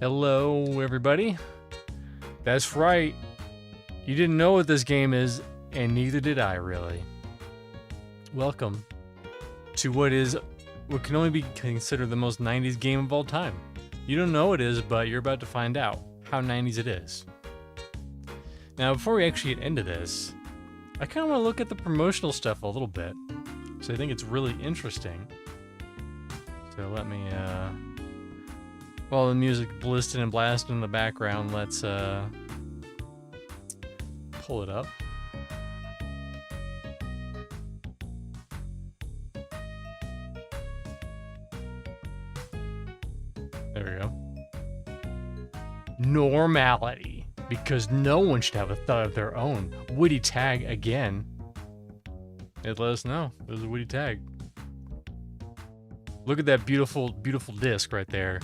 Hello, everybody. That's right. You didn't know what this game is, and neither did I, really. Welcome to what can only be considered the most 90s game of all time. You don't know what it is, but you're about to find out how 90s it is. Now, before we actually get into this, I kind of want to look at the promotional stuff a little bit, so I think it's really interesting. So let me, while the music blisting and blasting in the background, let's pull it up. There we go. Normality, because no one should have a thought of their own. Witty tag again. It let us know. It was a witty tag. Look at that beautiful, beautiful disc right there.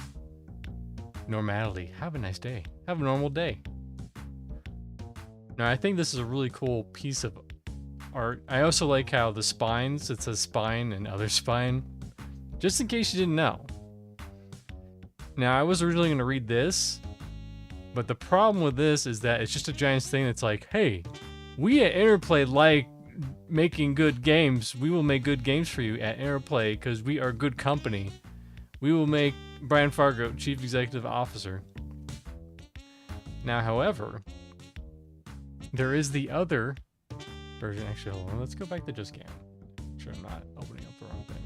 Normality. Have a nice day. Have a normal day. Now, I think this is a really cool piece of art. I also like how the spines, it says spine and other spine. Just in case you didn't know. Now, I was originally going to read this, but the problem with this is that it's just a giant thing that's like, hey, we at Interplay like making good games. We will make good games for you at Interplay because we are good company. We will make Brian Fargo Chief Executive Officer. Now, however, there is the other version. Actually, hold on. Let's go back to just game. Make sure I'm not opening up the wrong thing.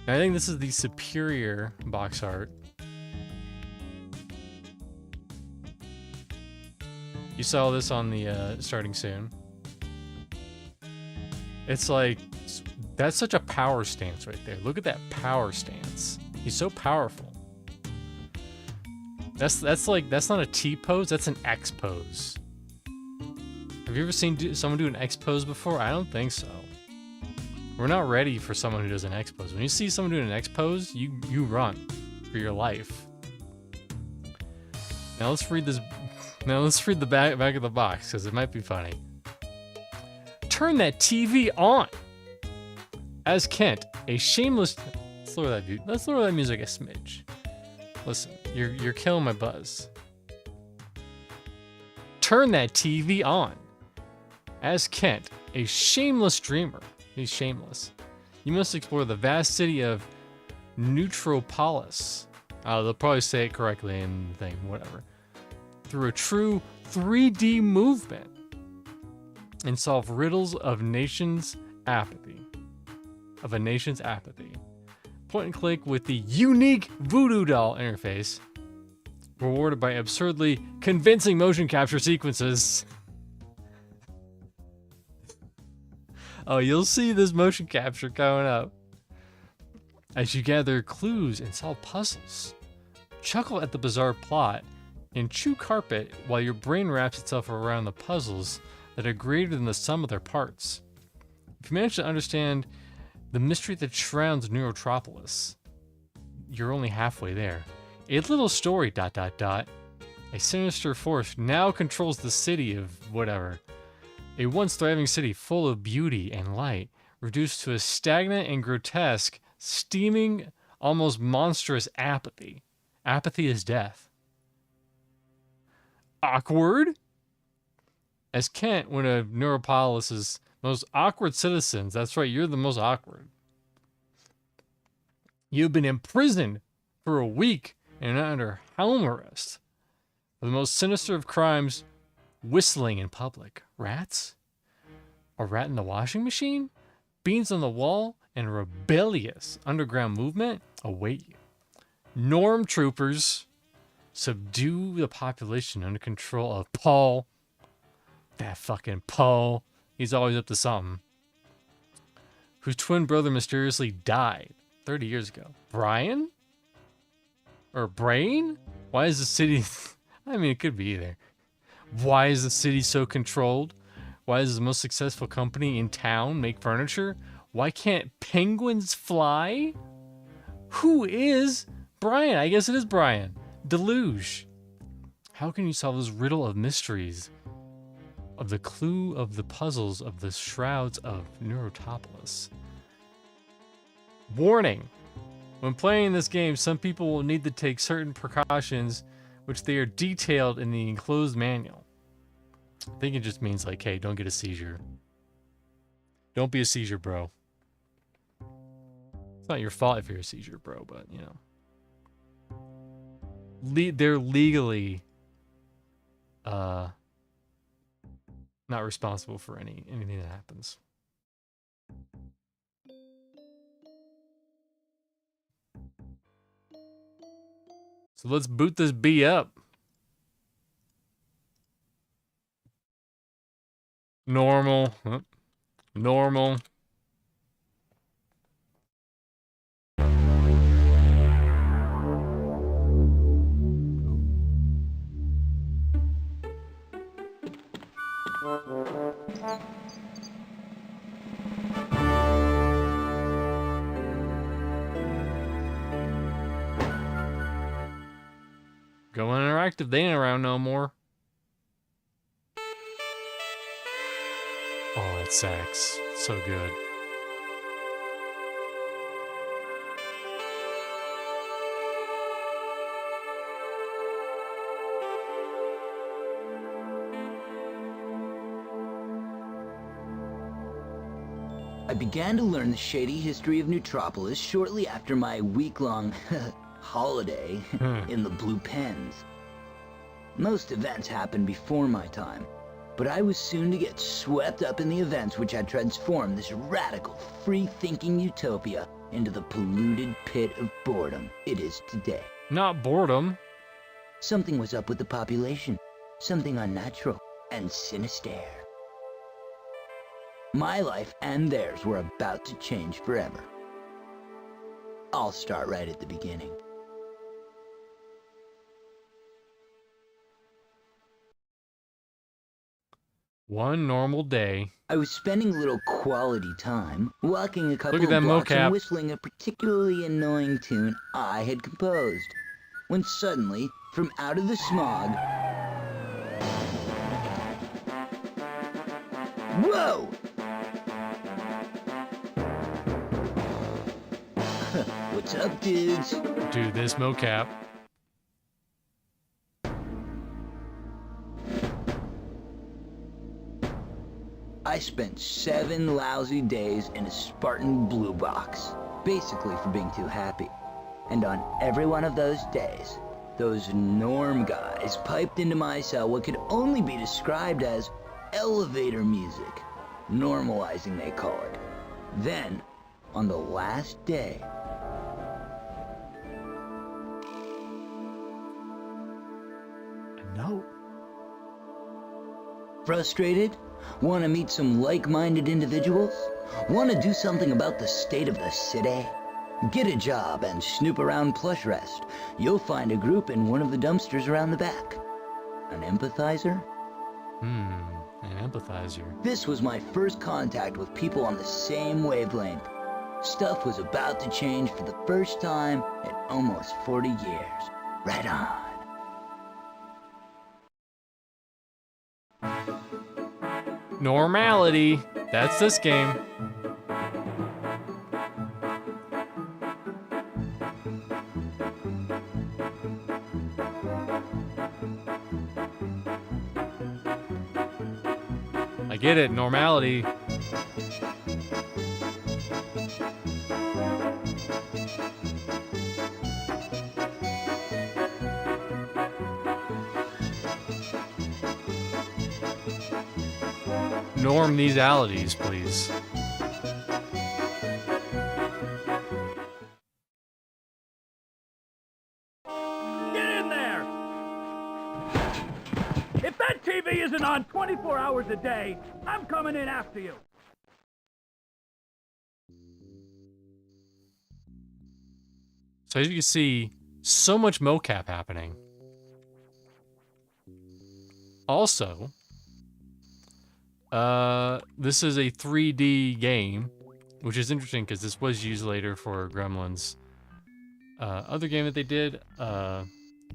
Now, I think this is the superior box art. You saw this on the starting soon. It's like, that's such a power stance right there. Look at that power stance. He's so powerful. That's not a T pose, that's an X pose. Have you ever seen someone do an X pose before? I don't think so. We're not ready for someone who does an X pose. When you see someone doing an X pose, you run for your life. Now let's read this. Now let's read the back of the box because it might be funny. Turn that TV on. As Kent, a shameless. Let's lower that music a smidge. Listen, you're killing my buzz. Turn that TV on. As Kent, a shameless dreamer. He's shameless. You must explore the vast city of Neutropolis. They'll probably say it correctly in the thing, whatever. Through a true 3D movement and solve riddles of nation's apathy. Point and click with the unique voodoo doll interface, rewarded by absurdly convincing motion capture sequences. Oh, you'll see this motion capture coming up. As you gather clues and solve puzzles, chuckle at the bizarre plot, and chew carpet while your brain wraps itself around the puzzles that are greater than the sum of their parts. If you manage to understand the mystery that shrounds Neurotropolis, you're only halfway there. A little story, ... A sinister force now controls the city of whatever. A once thriving city full of beauty and light, reduced to a stagnant and grotesque, steaming, almost monstrous apathy. Apathy is death. Awkward? As Kent, one of Neuropolis's most awkward citizens, that's right, you're the most awkward. You've been imprisoned for a week and are under home arrest. The most sinister of crimes, whistling in public. Rats? A rat in the washing machine? Beans on the wall? And rebellious underground movement await you. Norm troopers subdue the population under control of Paul. That fucking Paul. He's always up to something. Whose twin brother mysteriously died 30 years ago. Brian? Or Brain? Why is the city... I mean, it could be either. Why is the city so controlled? Why does the most successful company in town make furniture? Why can't penguins fly? Who is Brian? I guess it is Brian. Deluge. How can you solve this riddle of mysteries? Of the clue of the puzzles of the shrouds of Neurotopolis. Warning. When playing this game, some people will need to take certain precautions, which they are detailed in the enclosed manual. I think it just means like, hey, don't get a seizure. Don't be a seizure, bro. It's not your fault if you're a seizure, bro, but, you know. They're legally not responsible for anything that happens. So let's boot this B up. Normal. Normal. Gremlin Interactive, they ain't around no more. Oh, that sax. So good. I began to learn the shady history of Neutropolis shortly after my week-long holiday in the Blue Pens. Most events happened before my time, but I was soon to get swept up in the events which had transformed this radical, free-thinking utopia into the polluted pit of boredom it is today. Not boredom. Something was up with the population, something unnatural and sinister. My life and theirs were about to change forever. I'll start right at the beginning. One normal day. I was spending a little quality time, walking a couple Look at of that blocks mocap. and whistling a particularly annoying tune I had composed, when suddenly, from out of the smog... Whoa! What's up, dudes? Dude, this mocap. I spent 7 lousy days in a Spartan blue box, basically for being too happy. And on every one of those days, those norm guys piped into my cell what could only be described as elevator music. Normalizing, they call it. Then, on the last day... No. Frustrated? Want to meet some like-minded individuals? Want to do something about the state of the city? Get a job and snoop around Plush Rest. You'll find a group in one of the dumpsters around the back. An empathizer? An empathizer. This was my first contact with people on the same wavelength. Stuff was about to change for the first time in almost 40 years. Right on. Normality. That's this game. I get it, normality. Norm these alities, please. Get in there! If that TV isn't on 24 hours a day, I'm coming in after you. So as you can see, so much mocap happening. Also, this is a 3D game, which is interesting because this was used later for Gremlin's other game that they did,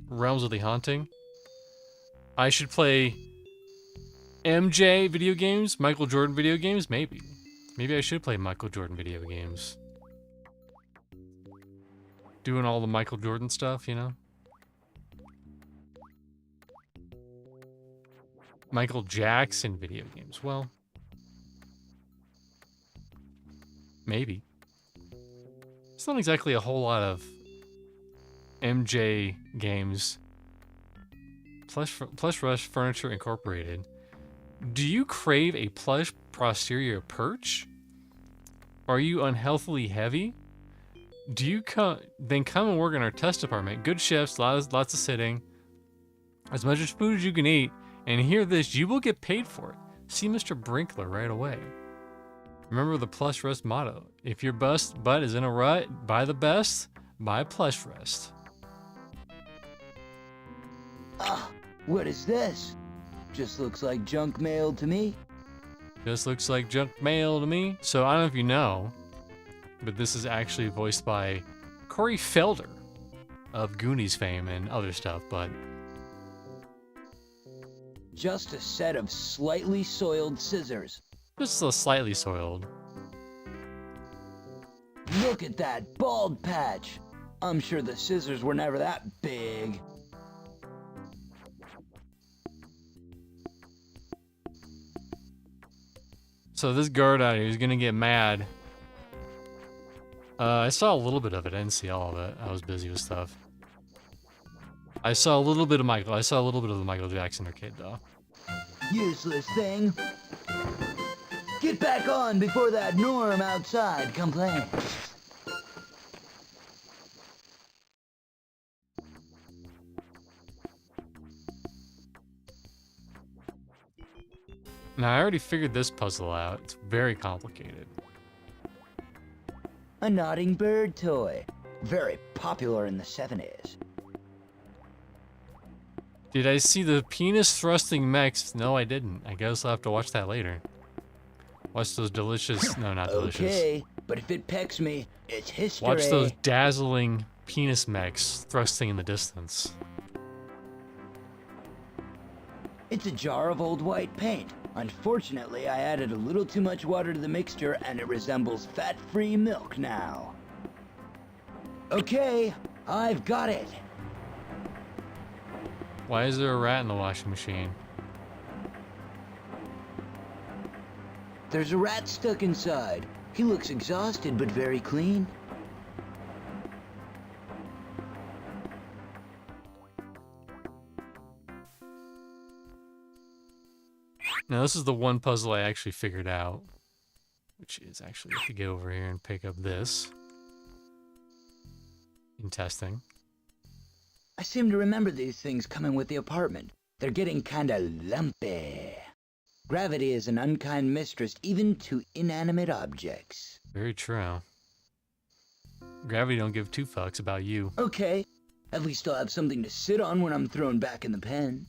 Realms of the Haunting. I should play MJ video games, Michael Jordan video games, maybe. Maybe I should play Michael Jordan video games. Doing all the Michael Jordan stuff, you know? Michael Jackson video games. Well, maybe. It's not exactly a whole lot of MJ games. Plush Rush Furniture Incorporated. Do you crave a plush posterior perch? Are you unhealthily heavy? Do you then come and work in our test department? Good shifts, lots of sitting, as much as food as you can eat, and hear this, you will get paid for it. See Mr. Brinkler right away. Remember the Plush Rest motto: if your butt is in a rut, buy the best, buy Plush Rest. Ah, what is this? Just looks like junk mail to me. Just looks like junk mail to me. So I don't know if you know, but this is actually voiced by Cory Feldman of Goonies fame and other stuff, but... Just a set of slightly soiled scissors. Just a slightly soiled. Look at that bald patch. I'm sure the scissors were never that big. So this guard out here is gonna get mad. I saw a little bit of it. I didn't see all of it. I was busy with stuff. I saw a little bit of Michael. I saw a little bit of the Michael Jackson arcade, though. Useless thing. Get back on before that Norm outside complains. Now, I already figured this puzzle out. It's very complicated. A nodding bird toy. Very popular in the 70s. Did I see the penis thrusting mechs? No, I didn't. I guess I'll have to watch that later. Watch those delicious... No, not delicious. Okay, but if it pecks me, it's history. Watch those dazzling penis mechs thrusting in the distance. It's a jar of old white paint. Unfortunately, I added a little too much water to the mixture and it resembles fat-free milk now. Okay, I've got it. Why is there a rat in the washing machine? There's a rat stuck inside. He looks exhausted but very clean. Now this is the one puzzle I actually figured out, which is actually to get over here and pick up this in testing. I seem to remember these things coming with the apartment. They're getting kinda lumpy. Gravity is an unkind mistress even to inanimate objects. Very true. Gravity don't give two fucks about you. Okay, at least I'll have something to sit on when I'm thrown back in the pen.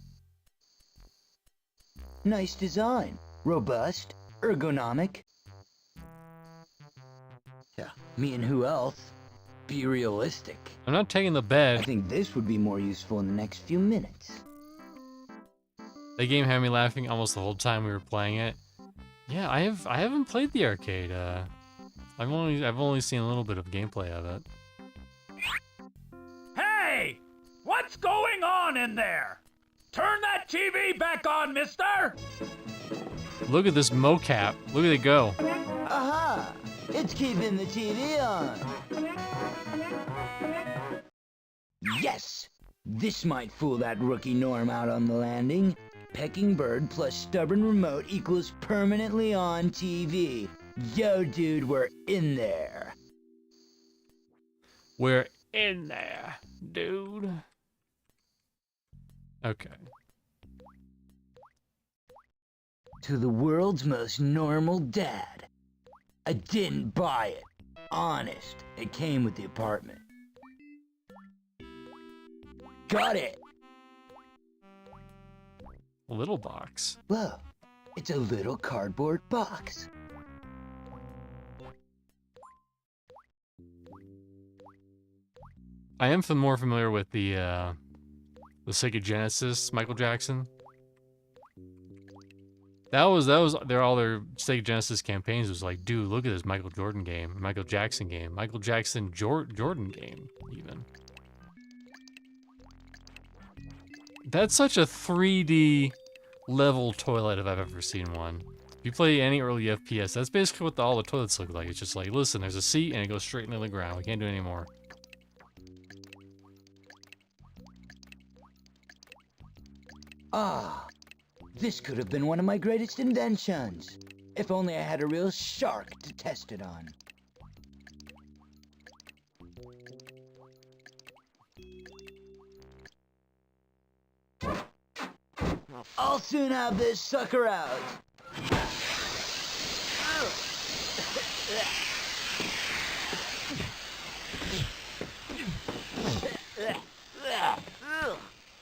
Nice design. Robust. Ergonomic. Yeah, me and who else? Be realistic. I'm not taking the I bed. think this would be more useful in the next few minutes. That game had me laughing almost the whole time we were playing it. Yeah, I haven't played the arcade. I've only seen a little bit of gameplay of it. Hey! What's going on in there? Turn that TV back on, mister! Look at this mocap. Look at it go. Aha! It's keeping the TV on. Yes! This might fool that rookie Norm out on the landing. Pecking bird plus stubborn remote equals permanently on TV. Yo, dude, we're in there. We're in there, dude. Okay. To the world's most normal dad. I didn't buy it. Honest, it came with the apartment. Got it! Little box. Whoa, it's a little cardboard box. I am more familiar with the Sega Genesis Michael Jackson. That was their all their Sega Genesis campaigns was like, dude, look at this Michael Jordan game, Michael Jackson game, Michael Jackson Jordan game, even. That's such a 3D level toilet if I've ever seen one. If you play any early FPS, that's basically what all the toilets look like. It's just like, listen, there's a seat and it goes straight into the ground. We can't do any more. Ah, this could have been one of my greatest inventions. If only I had a real shark to test it on. I'll soon have this sucker out.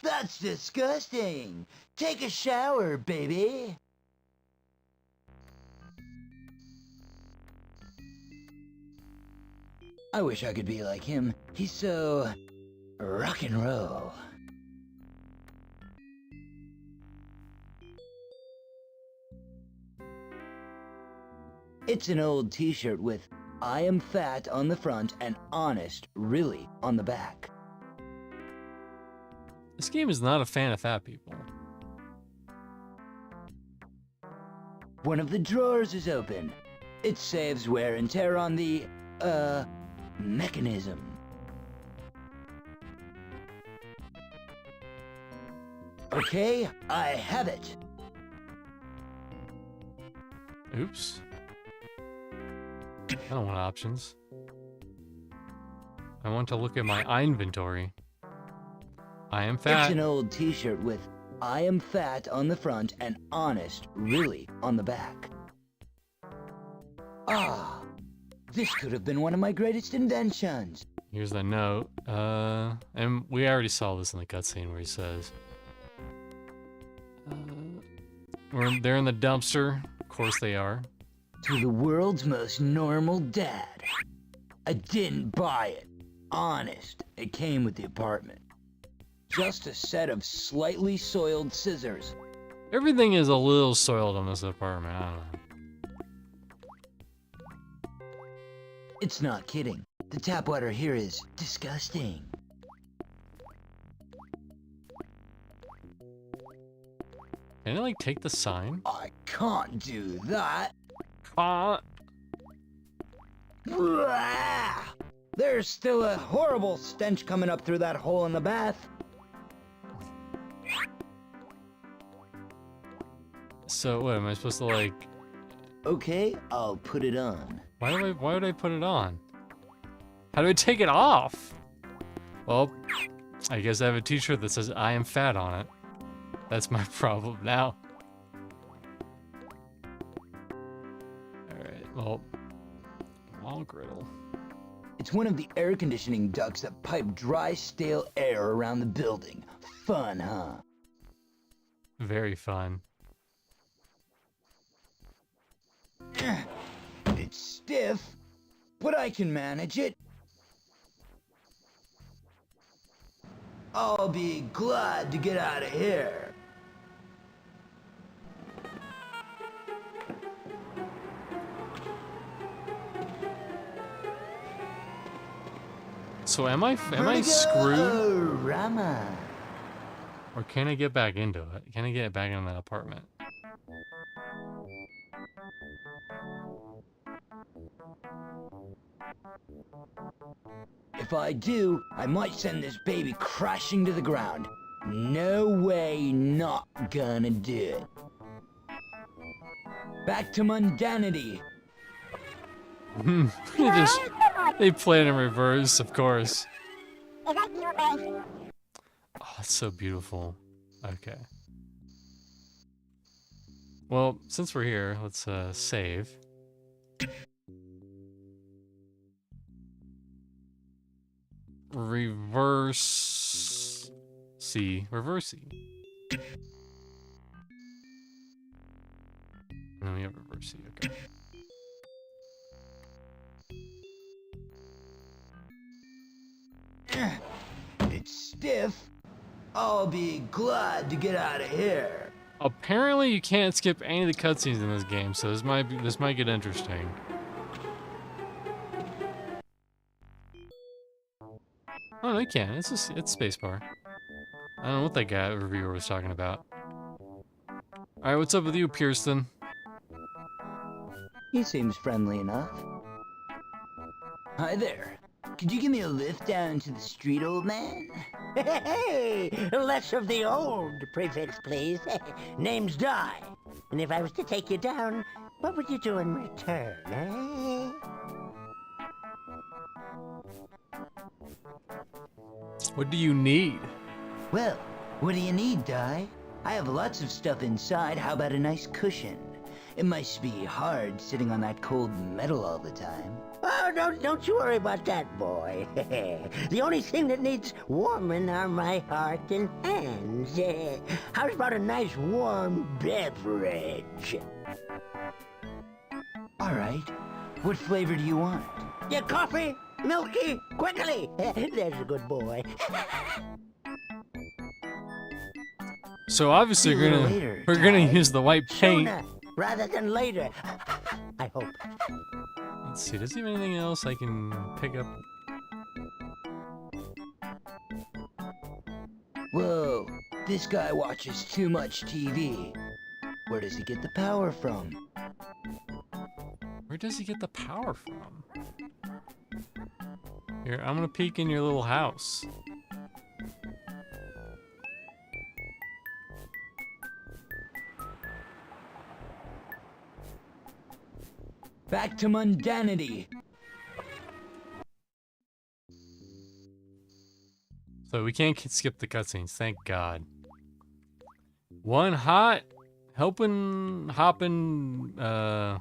That's disgusting. Take a shower, baby. I wish I could be like him. He's so rock and roll. It's an old t-shirt with "I am fat" on the front and "honest, really" on the back. This game is not a fan of fat people. One of the drawers is open. It saves wear and tear on the, mechanism. Okay, I have it. Oops. I don't want options. I want to look at my inventory. I am fat. It's an old t-shirt with "I am fat" on the front and "honest, really" on the back. Ah, this could have been one of my greatest inventions. Here's the note. And we already saw this in the cutscene where he says, they're in the dumpster. Of course they are. To the world's most normal dad. I didn't buy it. Honest, it came with the apartment. Just a set of slightly soiled scissors. Everything is a little soiled in this apartment. I don't know. It's not kidding. The tap water here is disgusting. Can I like take the sign? I can't do that. Ah. Blah! There's still a horrible stench coming up through that hole in the bath. So what am I supposed to like? Okay, I'll put it on. Why would I put it on? How do I take it off? Well, I guess I have a t-shirt that says "I am fat" on it. That's my problem now. Alright, well, wall griddle. It's one of the air conditioning ducts that pipe dry, stale air around the building. Fun, huh? Very fun. It's stiff, but I can manage it. I'll be glad to get out of here. So am I screwed? Rama. Or can I get back into it? Can I get back into that apartment? If I do, I might send this baby crashing to the ground. No way, not gonna do it. Back to mundanity. They play it in reverse, of course. Oh, it's so beautiful. Okay. Well, since we're here, let's save. Reverse C. Reverse C. No, we have reverse C. Okay. It's stiff. I'll be glad to get out of here. Apparently, you can't skip any of the cutscenes in this game, so this might get interesting. Oh, no, you can. It's spacebar. I don't know what that guy reviewer was talking about. All right, what's up with you, Pearson? He seems friendly enough. Hi there. Could you give me a lift down to the street, old man? Hey, less of the old prefix, please. Name's Di. And if I was to take you down, what would you do in return, eh? What do you need? Well, what do you need, Di? I have lots of stuff inside. How about a nice cushion? It must be hard sitting on that cold metal all the time. Oh, don't you worry about that, boy. The only thing that needs warming are my heart and hands. How's about a nice warm beverage? All right. What flavor do you want? Yeah, coffee? Milky? Quickly? There's a good boy. So obviously See you we're gonna use the white paint. Sooner rather than later. I hope. Let's see, does he have anything else I can pick up? Whoa, this guy watches too much TV. Where does he get the power from? Where does he get the power from? Here, I'm gonna peek in your little house. Back to mundanity. So we can't skip the cutscenes, thank God. One hot, hopping, did I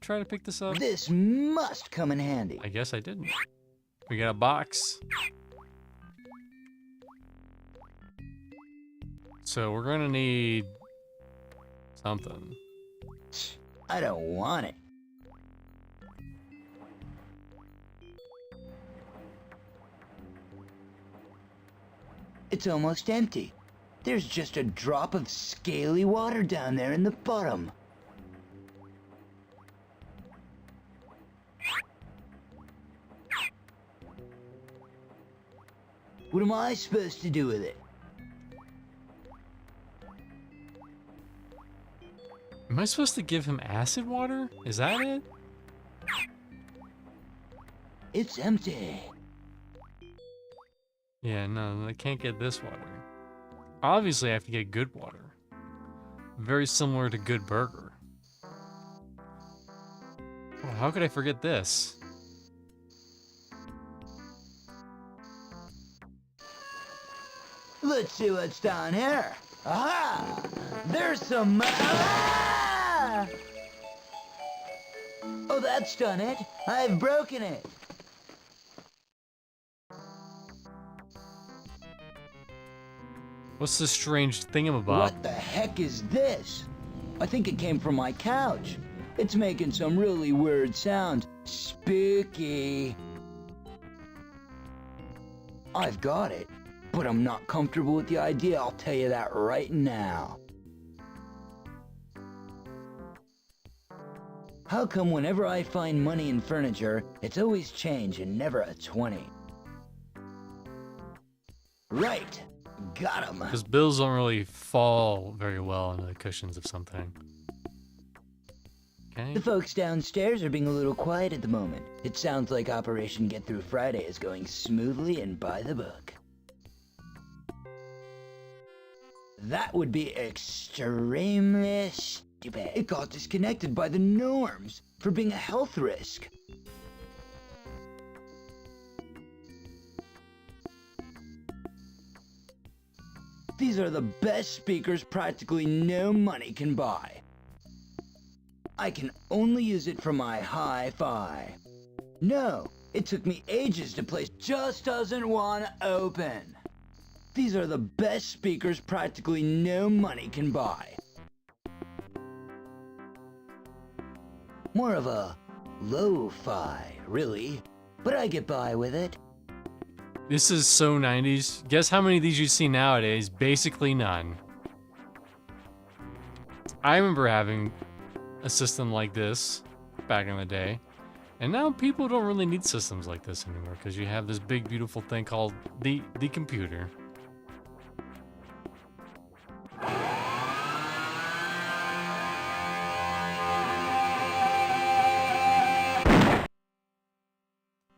try to pick this up? This must come in handy. I guess I didn't. We got a box. So we're gonna need something. I don't want it. It's almost empty. There's just a drop of scaly water down there in the bottom. What am I supposed to do with it? Am I supposed to give him acid water? Is that it? It's empty. Yeah, no, I can't get this water. Obviously, I have to get good water. Very similar to Good Burger. Oh, how could I forget this? Let's see what's down here. Aha! There's some... Ah! Oh, that's done it. I've broken it. What's this strange thingamabob? What the heck is this? I think it came from my couch. It's making some really weird sounds. Spooky. I've got it, but I'm not comfortable with the idea, I'll tell you that right now. How come whenever I find money in furniture, it's always change and never a 20? Right. Got him. Because bills don't really fall very well into the cushions of something. Okay. The folks downstairs are being a little quiet at the moment. It sounds like Operation Get Through Friday is going smoothly and by the book. That would be extremely stupid. It got disconnected by the norms for being a health risk. These are the best speakers practically no money can buy. I can only use it for my hi-fi. No, it took me ages to place. Just doesn't want to open. These are the best speakers practically no money can buy. More of a lo-fi, really, but I get by with it. This is so 90s. Guess how many of these you see nowadays? Basically none. I remember having a system like this back in the day. And now people don't really need systems like this anymore because you have this big, beautiful thing called the computer.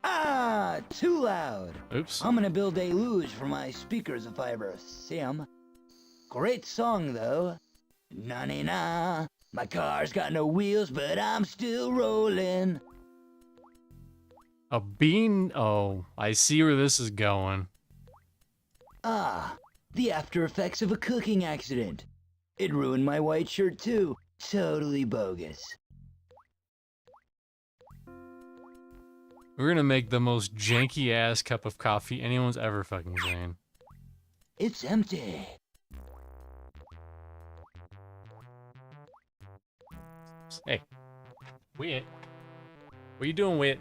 Ah, too loud. Oops. I'm gonna build a luge for my speakers if I ever see 'em. Great song though. Na-na-na. My car's got no wheels, but I'm still rolling. A bean? Oh, I see where this is going. Ah, the after effects of a cooking accident. It ruined my white shirt too. Totally bogus. We're gonna make the most janky ass cup of coffee anyone's ever fucking seen. It's empty. Hey, Wit. What you doing, Wit?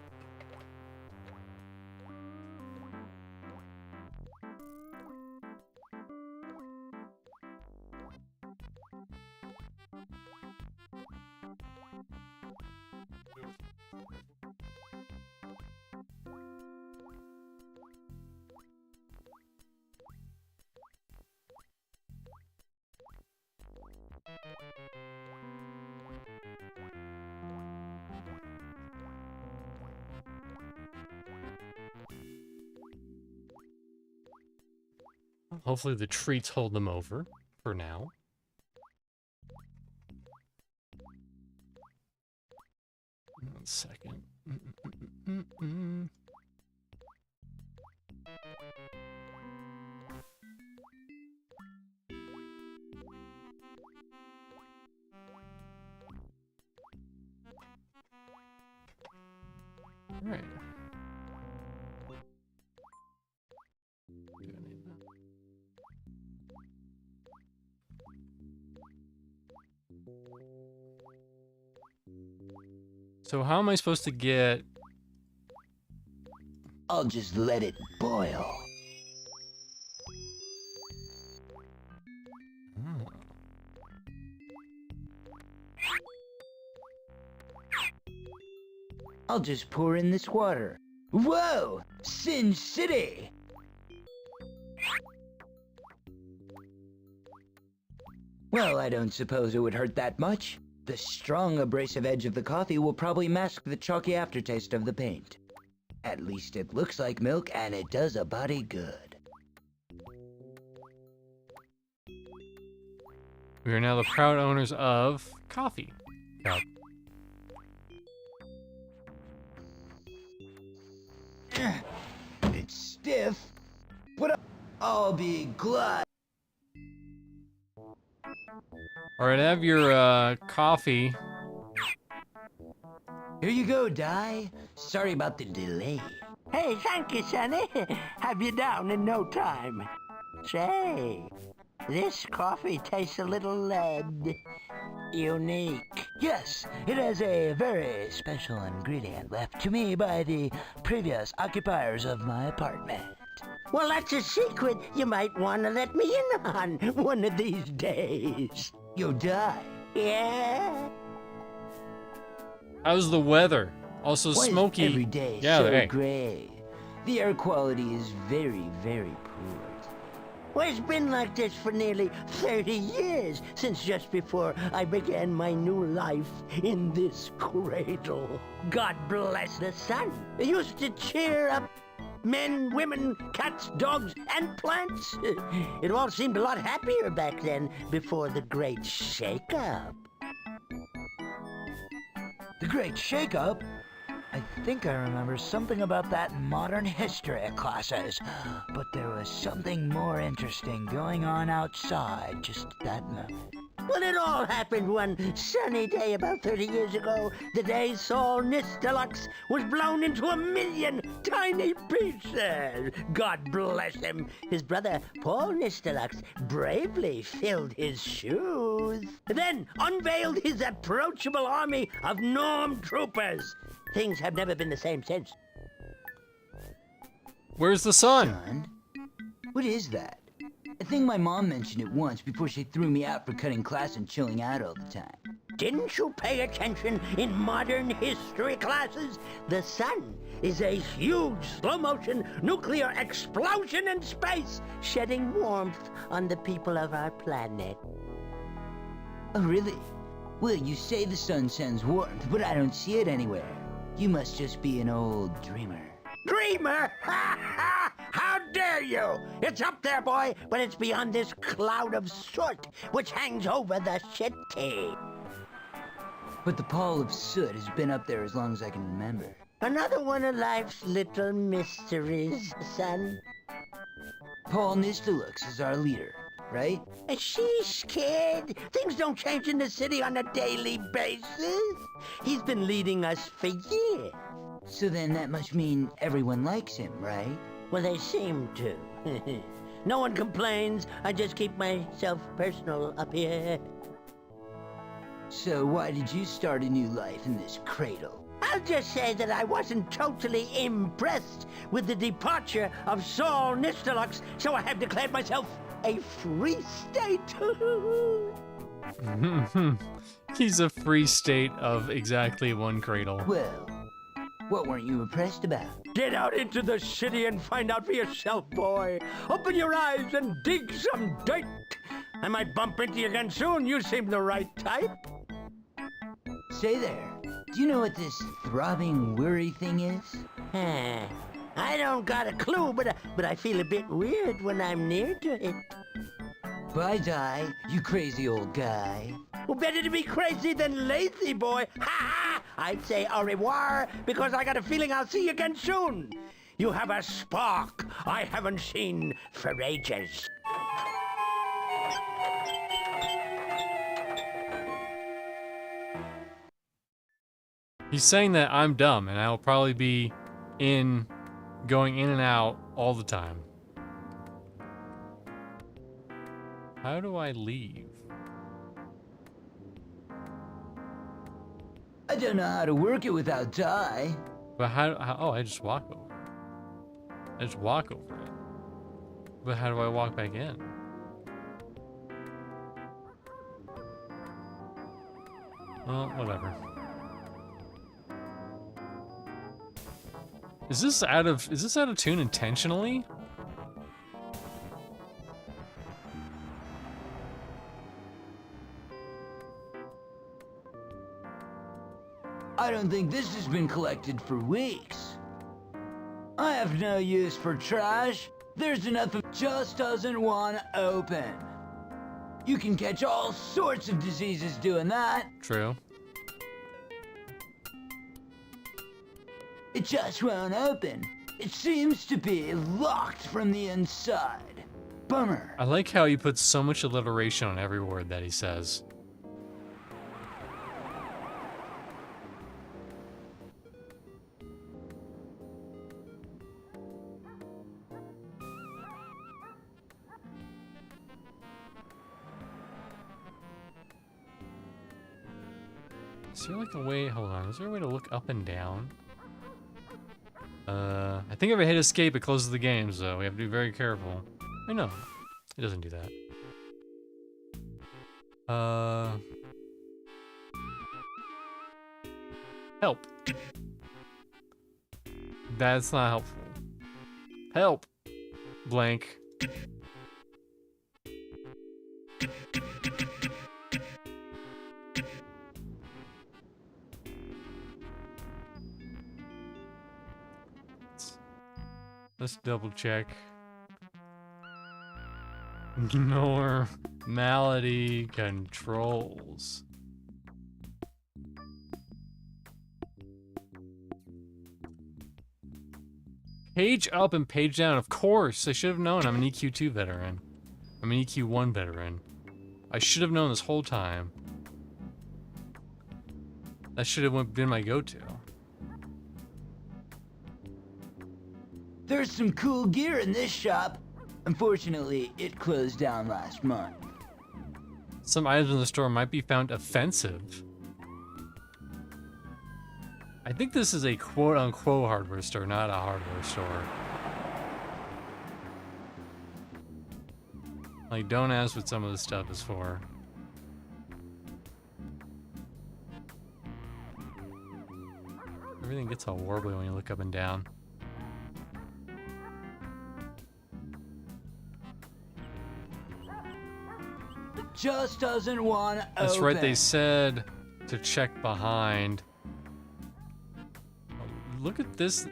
Hopefully the treats hold them over for now. One second. All right. So how am I supposed to get... I'll just let it boil. Oh. I'll just pour in this water. Whoa! Sin City! Well, I don't suppose it would hurt that much. The strong abrasive edge of the coffee will probably mask the chalky aftertaste of the paint. At least it looks like milk and it does a body good. We are now the proud owners of Coffee Cup. It's stiff, but I'll be glad. All right, have your coffee. Here you go, Di. Sorry about the delay. Hey, thank you, Sonny. Have you down in no time. Say, this coffee tastes a little, unique. Yes, it has a very special ingredient left to me by the previous occupiers of my apartment. Well, that's a secret you might want to let me in on one of these days. Yo, Di. Yeah? How's the weather? Also Why is smoky. every day Yeah, so hey. gray? The air quality is very, very poor. Well, it's been like this for nearly 30 years, since just before I began my new life in this cradle. God bless the sun. It used to cheer up men, women, cats, dogs, and plants. It all seemed a lot happier back then, before the great shake-up. The Great Shake-Up? I think I remember something about that in modern history classes. But there was something more interesting going on outside just at that moment. Well, it all happened one sunny day about 30 years ago. The day Saul Nistelux was blown into 1,000,000 tiny pieces. God bless him. His brother, Paul Nistelux, bravely filled his shoes. Then unveiled his approachable army of Norm troopers. Things have never been the same since. Where's the sun? Son? What is that? think my mom mentioned it once before she threw me out for cutting class and chilling out all the time. Didn't you pay attention in modern history classes? The sun is a huge slow-motion nuclear explosion in space, shedding warmth on the people of our planet. Oh, really? Well, you say the sun sends warmth, but I don't see it anywhere. You must just be an old dreamer. Dreamer? Ha ha! How dare you! It's up there, boy, but it's beyond this cloud of soot which hangs over the city. But the pall of soot has been up there as long as I can remember. Another one of life's little mysteries, son. Paul Nistelux is our leader, right? Sheesh, kid. Things don't change in the city on a daily basis. He's been leading us for years. So then that must mean everyone likes him, right? Well, they seem to. No one complains. I just keep myself personal up here. So why did you start a new life in this cradle? I'll just say that I wasn't totally impressed with the departure of Saul Nistelux, so I have declared myself a free state. He's a free state of exactly one cradle. Well, what weren't you impressed about? Get out into the city and find out for yourself, boy. Open your eyes and dig some dirt. I might bump into you again soon. You seem the right type. Say there, do you know what this throbbing worry thing is? I don't got a clue, but I feel a bit weird when I'm near to it. Bye, Die, you crazy old guy. Well, better to be crazy than lazy, boy. Ha ha! I'd say au revoir, because I got a feeling I'll see you again soon. You have a spark I haven't seen for ages. He's saying that I'm dumb and I'll probably be going in and out all the time. How do I leave? I don't know how to work it without Die. But oh, I just walk over it. I just walk over it. But how do I walk back in? Well, whatever. Is this out of tune intentionally? I don't think this has been collected for weeks. I have no use for trash. There's enough of just doesn't want to open. You can catch all sorts of diseases doing that. True. It just won't open. It seems to be locked from the inside. Bummer. I like how he puts so much alliteration on every word that he says. Is there like a way, hold on, is there a way to look up and down? I think if I hit escape, it closes the game, so we have to be very careful. I know, it doesn't do that. Help. That's not helpful. Help. Blank. Let's double check. Normality controls. Page up and page down. Of course, I should have known. I'm an EQ2 veteran. I'm an EQ1 veteran. I should have known this whole time. That should have been my go-to. There's some cool gear in this shop. Unfortunately, it closed down last month. Some items in the store might be found offensive. I think this is a quote-unquote hardware store, not a hardware store. Like, don't ask what some of this stuff is for. Everything gets all warbly when you look up and down. Just doesn't want to That's open. right, they said to check behind. Look at this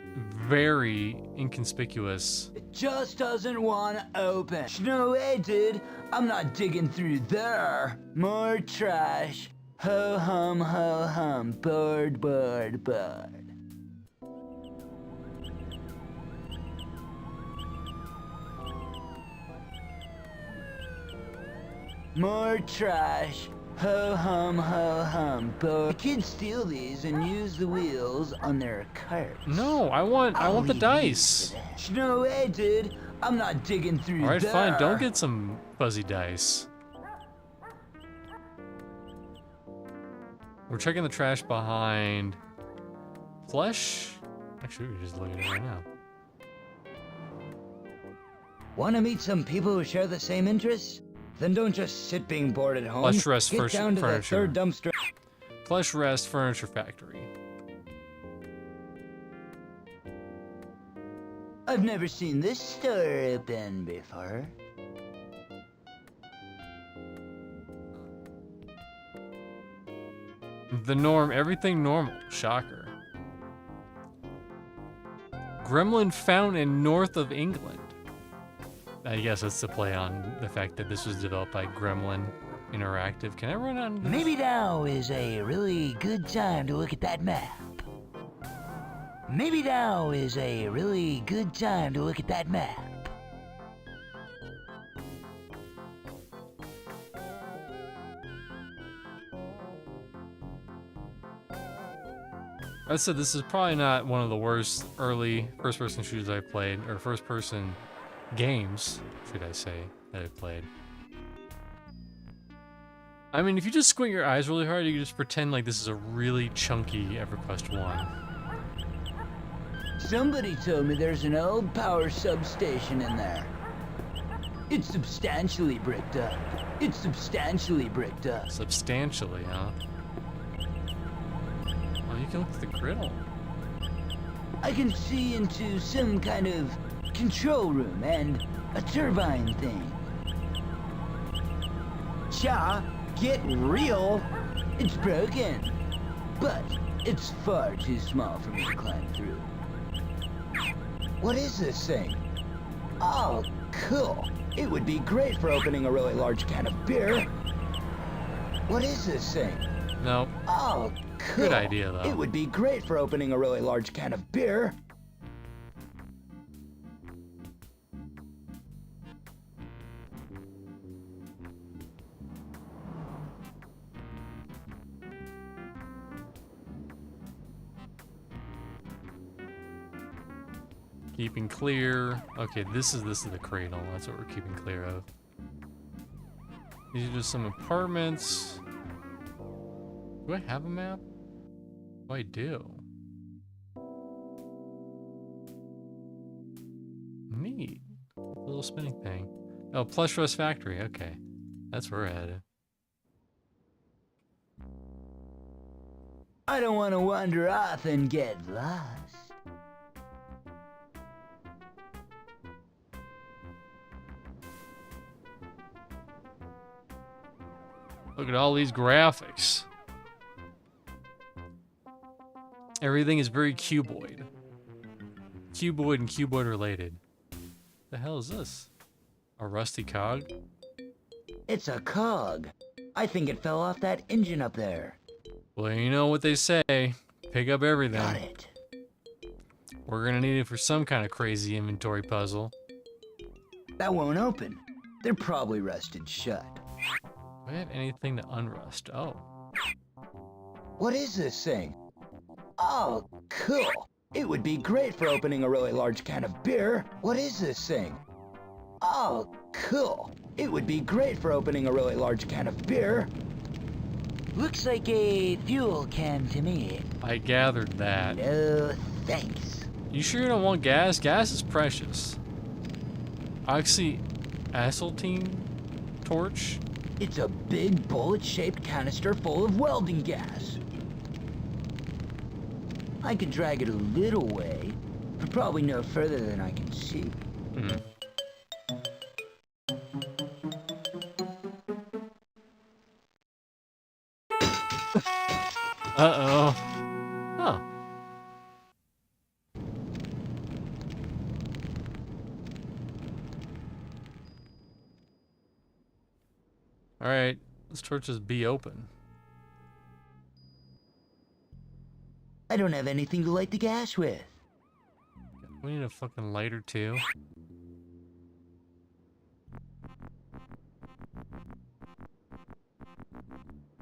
very inconspicuous. It just doesn't want to open. No way, dude. I'm not digging through there. More trash. Ho hum, bird, bird, bird. More trash. Ho hum, bird. The kids steal these and use the wheels on their carts. No, I want the dice. No way, dude. I'm not digging through All right, there. fine. Don't get some fuzzy dice. We're checking the trash behind flesh. Actually, we can just look at it right now. Want to meet some people who share the same interests? Then don't just sit being bored at home. Flesh rest Get down to the furniture. third dumpster. Flesh Rest Furniture Factory. I've never seen this store open before. The Norm, everything normal. Shocker. Gremlin Fountain, north of England. I guess that's the play on the fact that this was developed by Gremlin Interactive. Can I run on this? Maybe now is a really good time to look at that map. Maybe now is a really good time to look at that map. I said this is probably not one of the worst early first-person shooters I've played, or first-person games, should I say, that I've played. I mean, if you just squint your eyes really hard, you can just pretend like this is a really chunky EverQuest 1. Somebody told me there's an old power substation in there. It's substantially bricked up. It's substantially bricked up. Substantially, huh? Oh, you can look at the griddle. I can see into some kind of control room and a turbine thing. Cha, get real. It's broken, but it's far too small for me to climb through. What is this thing? Oh, cool. It would be great for opening a really large can of beer. What is this thing? Nope. Oh, cool. Good idea, though. It would be great for opening a really large can of beer. Keeping clear. Okay, this is the cradle. That's what we're keeping clear of. These are just some apartments. Do I have a map? Oh, I do. Neat. Little spinning thing. Oh, Plush Rust Factory. Okay. That's where we're headed. I don't want to wander off and get lost. Look at all these graphics. Everything is very cuboid. Cuboid and cuboid related. The hell is this? A rusty cog? It's a cog. I think it fell off that engine up there. Well, you know what they say. Pick up everything. Got it. We're gonna need it for some kind of crazy inventory puzzle. That won't open. They're probably rusted shut. Do I have anything to unrust? Oh. What is this thing? Oh, cool. It would be great for opening a really large can of beer. What is this thing? Oh, cool. It would be great for opening a really large can of beer. Looks like a fuel can to me. I gathered that. No, thanks. You sure you don't want gas? Gas is precious. Oxyacetylene? torch? It's a big bullet-shaped canister full of welding gas. I could drag it a little way, but probably no further than I can see. Uh-oh. Oh. Alright, this torch just be open. I don't have anything to light the gas with. We need a fucking lighter too.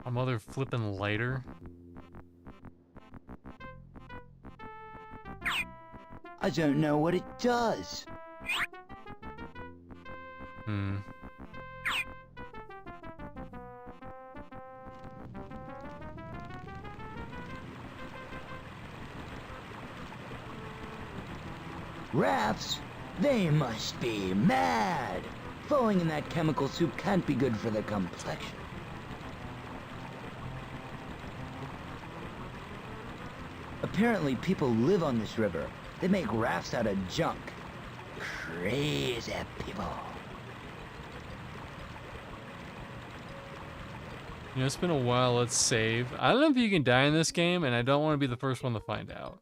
A mother flippin' lighter. I don't know what it does. Rafts? They must be mad. Falling in that chemical soup can't be good for the complexion. Apparently people live on this river. They make rafts out of junk. Crazy people. You know, it's been a while. Let's save. I don't know if you can die in this game, and I don't want to be the first one to find out.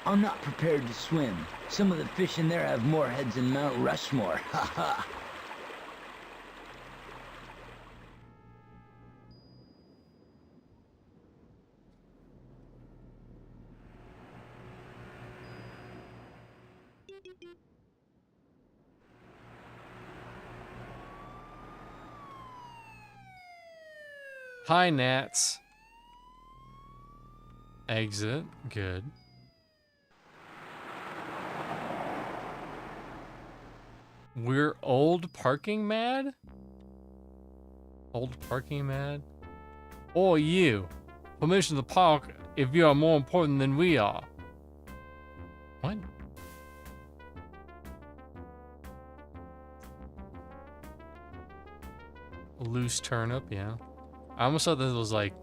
I'm not prepared to swim. Some of the fish in there have more heads than Mount Rushmore. Ha ha. Hi, gnats. Exit. Good. We're old parking mad? Old parking mad? Or you. Permission to park if you are more important than we are. What? A loose turnip, yeah. I almost thought this was like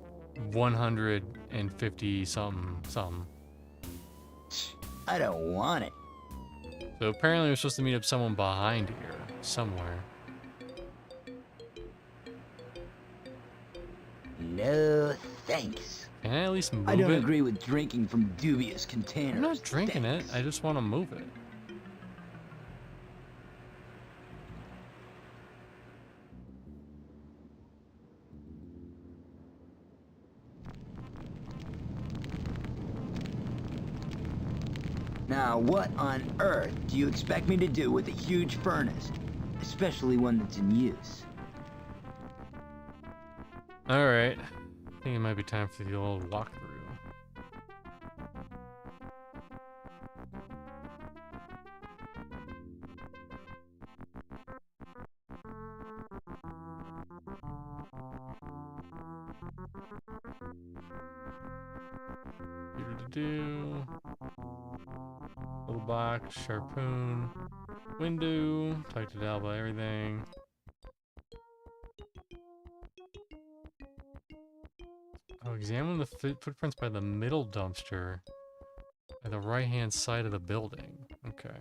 150 something. I don't want it. So apparently we're supposed to meet up someone behind here, somewhere. No thanks. Can I at least move it? I don't agree with drinking from dubious containers. I'm not drinking Thanks. it, I just want to move it. Now, what on earth do you expect me to do with a huge furnace? Especially one that's in use. Alright. I think it might be time for the old walkthrough. Do little box, harpoon, window, talk to Dalva, everything. Oh, examine the footprints by the middle dumpster at the right-hand side of the building. Okay.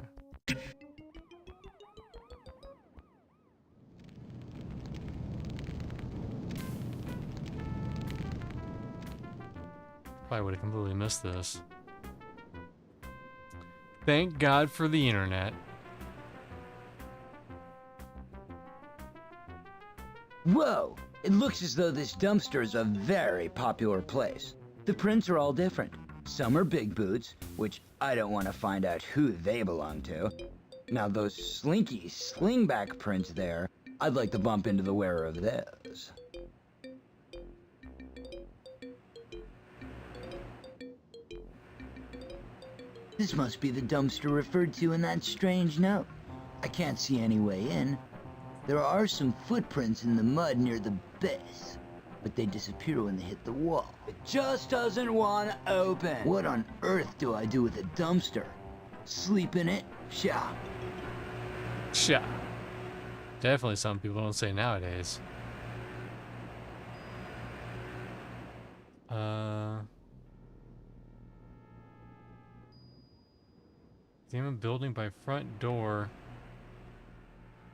Probably would have completely missed this. Thank God for the internet. Whoa! It looks as though this dumpster is a very popular place. The prints are all different. Some are big boots, which I don't want to find out who they belong to. Now those slinky slingback prints there, I'd like to bump into the wearer of those. This must be the dumpster referred to in that strange note. I can't see any way in. There are some footprints in the mud near the base, but they disappear when they hit the wall. It just doesn't want to open. What on earth do I do with a dumpster? Sleep in it? Sha. Sha. Definitely something people don't say nowadays. Demon building by front door.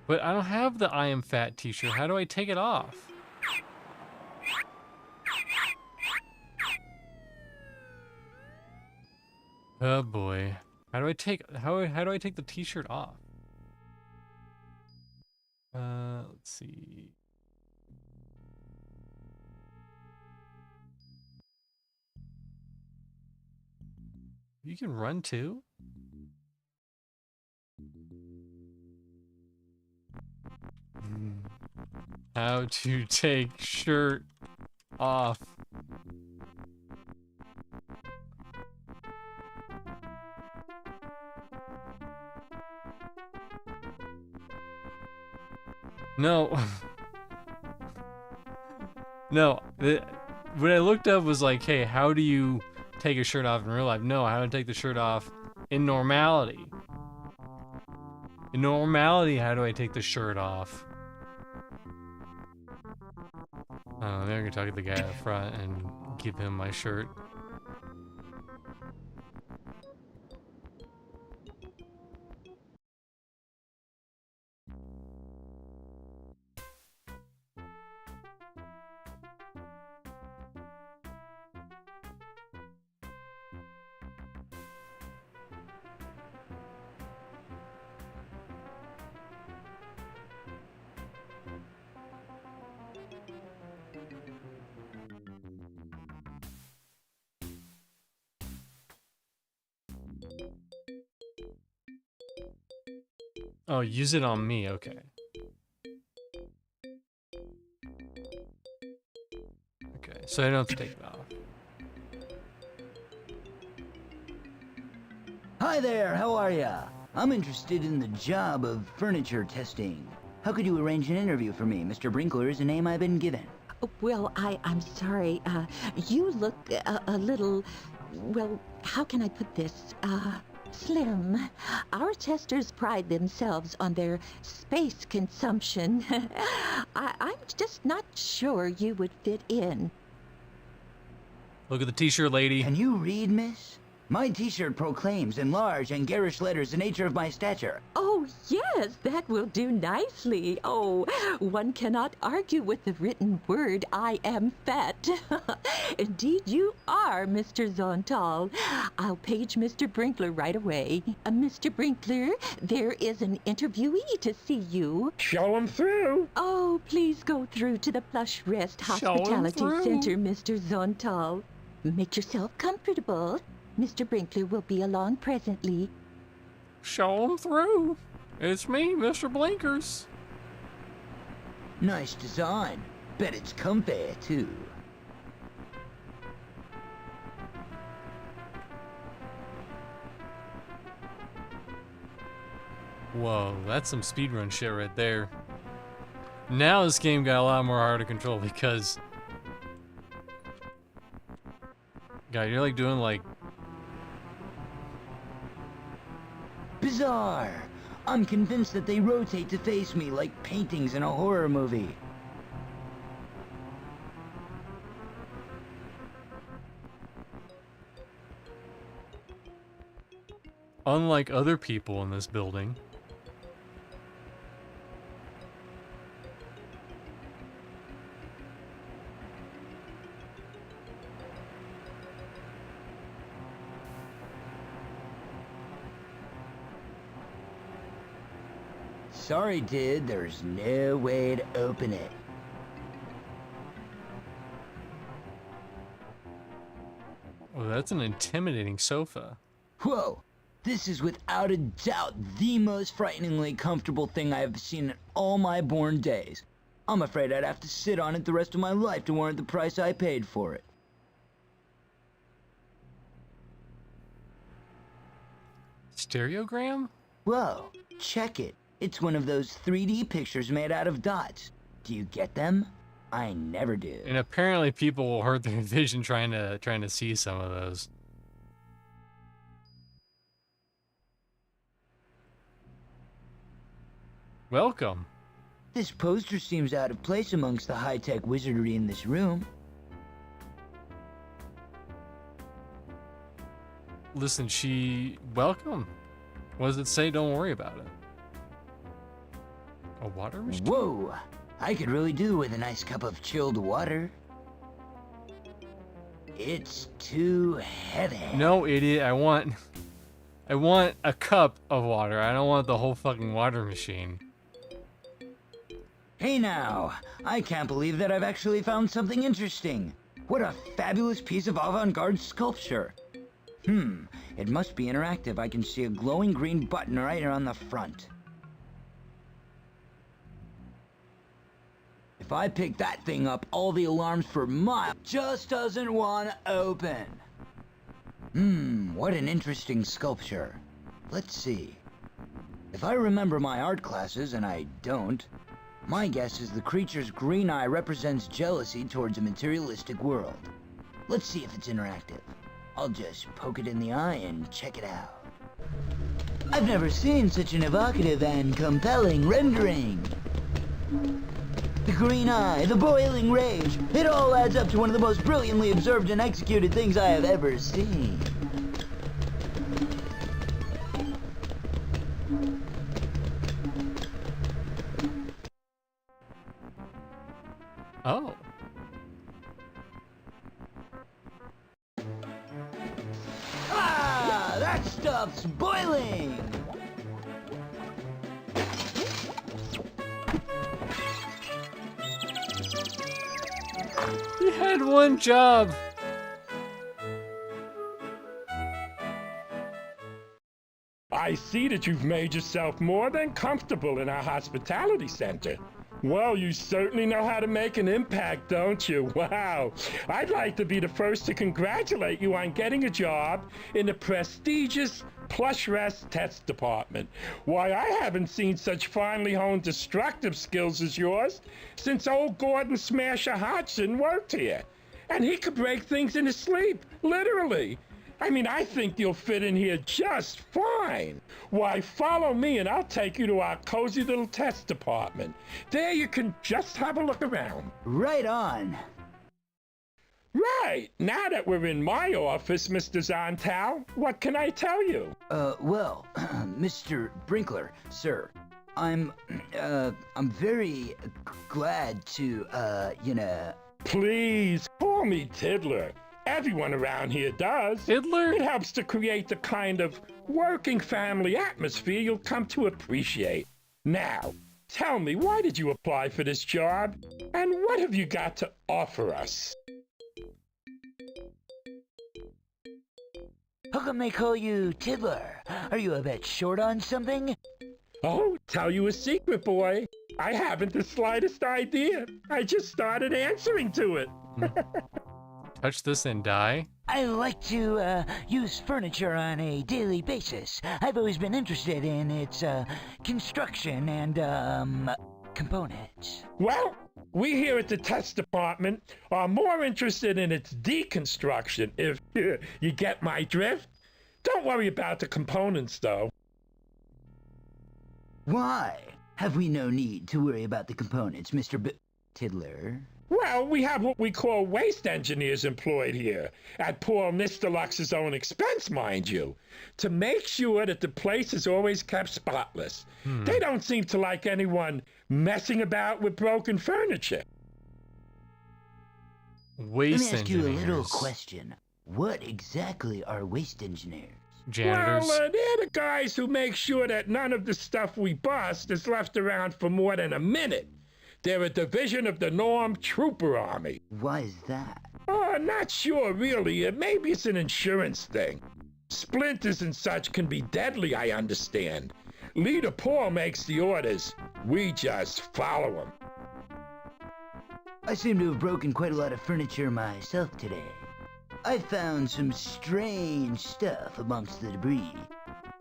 But I don't have the I am fat t-shirt. How do I take it off? Oh boy. How do I take the t-shirt off? Let's see. You can run too? How to take shirt off. No. No. What I looked up was like, hey, how do you take a shirt off in real life? No, how to take the shirt off in normality. In normality, how do I take the shirt off? Maybe I can talk to the guy up front and give him my shirt. Oh, use it on me, okay. Okay, so I don't have to take it off. Hi there, how are ya? I'm interested in the job of furniture testing. How could you arrange an interview for me? Mr. Brinkler is a name I've been given. Well, I'm sorry. You look a little, well, how can I put this? Slim. Our testers pride themselves on their space consumption. I'm just not sure you would fit in. Look at the t-shirt, lady. Can you read, miss? My t-shirt proclaims in large and garish letters the nature of my stature. Oh, yes, that will do nicely. Oh, one cannot argue with the written word, I am fat. Indeed, you are, Mr. Zontal. I'll page Mr. Brinkler right away. Mr. Brinkler, there is an interviewee to see you. Show him through. Oh, please go through to the Plush Rest Hospitality Center, Mr. Zontal. Make yourself comfortable. Mr. Brinkler will be along presently. Show him through. It's me, Mr. Blinkers. Nice design. Bet it's comfy, too. Whoa, that's some speedrun shit right there. Now this game got a lot more hard to control because... God, you're like doing like... Bizarre. I'm convinced that they rotate to face me like paintings in a horror movie. Unlike other people in this building. Sorry, dude, there's no way to open it. Oh, that's an intimidating sofa. Whoa! This is without a doubt the most frighteningly comfortable thing I have seen in all my born days. I'm afraid I'd have to sit on it the rest of my life to warrant the price I paid for it. Stereogram? Whoa, check it. It's one of those 3D pictures made out of dots. Do you get them? I never do. And apparently people will hurt their vision trying to see some of those. Welcome. This poster seems out of place amongst the high-tech wizardry in this room. Listen, welcome. What does it say? Don't worry about it. A water machine? Whoa! I could really do with a nice cup of chilled water. It's too heavy. No, idiot. I want a cup of water. I don't want the whole fucking water machine. Hey now, I can't believe that I've actually found something interesting. What a fabulous piece of avant-garde sculpture. It must be interactive. I can see a glowing green button right on the front. If I pick that thing up, all the alarms for miles just doesn't want to open. What an interesting sculpture. Let's see. If I remember my art classes, and I don't, my guess is the creature's green eye represents jealousy towards a materialistic world. Let's see if it's interactive. I'll just poke it in the eye and check it out. I've never seen such an evocative and compelling rendering. The green eye, the boiling rage, it all adds up to one of the most brilliantly observed and executed things I have ever seen. Oh. Ah, that stuff's boiling! He had one job. I see that you've made yourself more than comfortable in our hospitality center. Well, you certainly know how to make an impact, don't you? Wow. I'd like to be the first to congratulate you on getting a job in the prestigious plush rest test department. Why, I haven't seen such finely honed destructive skills as yours since old Gordon Smasher Hodgson worked here. And he could break things in his sleep, literally. I mean, I think you'll fit in here just fine. Why, follow me and I'll take you to our cozy little test department. There you can just have a look around. Right on. Right. Now that we're in my office, Mr. Zontal, what can I tell you? Well, Mr. Brinkler, sir, I'm very glad to, Please, call me Tiddler. Everyone around here does. Tiddler? It helps to create the kind of working family atmosphere you'll come to appreciate. Now, tell me, why did you apply for this job? And what have you got to offer us? How come they call you Tiddler? Are you a bit short on something? Oh, tell you a secret, boy. I haven't the slightest idea. I just started answering to it. Touch this and die? I like to use furniture on a daily basis. I've always been interested in its construction and components. Well, we here at the test department are more interested in its deconstruction, if you get my drift. Don't worry about the components, though. Why? Have we no need to worry about the components, Mr. Tiddler? Well, we have what we call waste engineers employed here, at poor Mr. Lux's own expense, mind you, to make sure that the place is always kept spotless. They don't seem to like anyone messing about with broken furniture. Waste Let me ask you a little engineers. question. What exactly are waste engineers? Janitors. Well, they're the guys who make sure that none of the stuff we bust is left around for more than a minute. They're a division of the Norm Trooper Army. Why is that? Oh, not sure, really. Maybe it's an insurance thing. Splinters and such can be deadly, I understand. Leader Paul makes the orders. We just follow him. I seem to have broken quite a lot of furniture myself today. I found some strange stuff amongst the debris.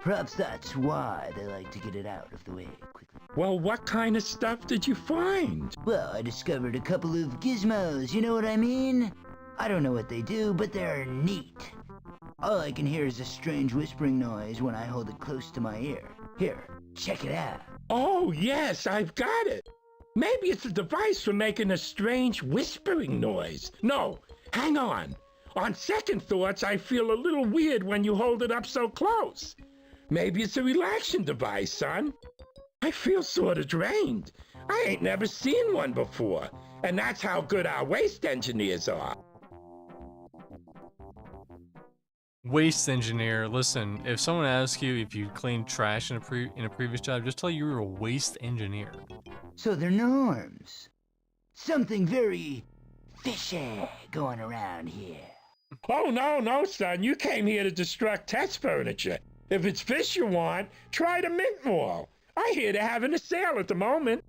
Perhaps that's why they like to get it out of the way quickly. Well, what kind of stuff did you find? Well, I discovered a couple of gizmos, you know what I mean? I don't know what they do, but they're neat. All I can hear is a strange whispering noise when I hold it close to my ear. Here, check it out. Oh, yes, I've got it. Maybe it's a device for making a strange whispering noise. No, hang on. On second thoughts, I feel a little weird when you hold it up so close. Maybe it's a relaxation device, son. I feel sort of drained. I ain't never seen one before. And that's how good our waste engineers are. Waste engineer. Listen, if someone asks you if you cleaned trash in a previous job, just tell you were a waste engineer. So they're norms. Something very fishy going around here. Oh, no, son. You came here to destruct test furniture. If it's fish you want, try the mint wall. I hear they're having a sale at the moment.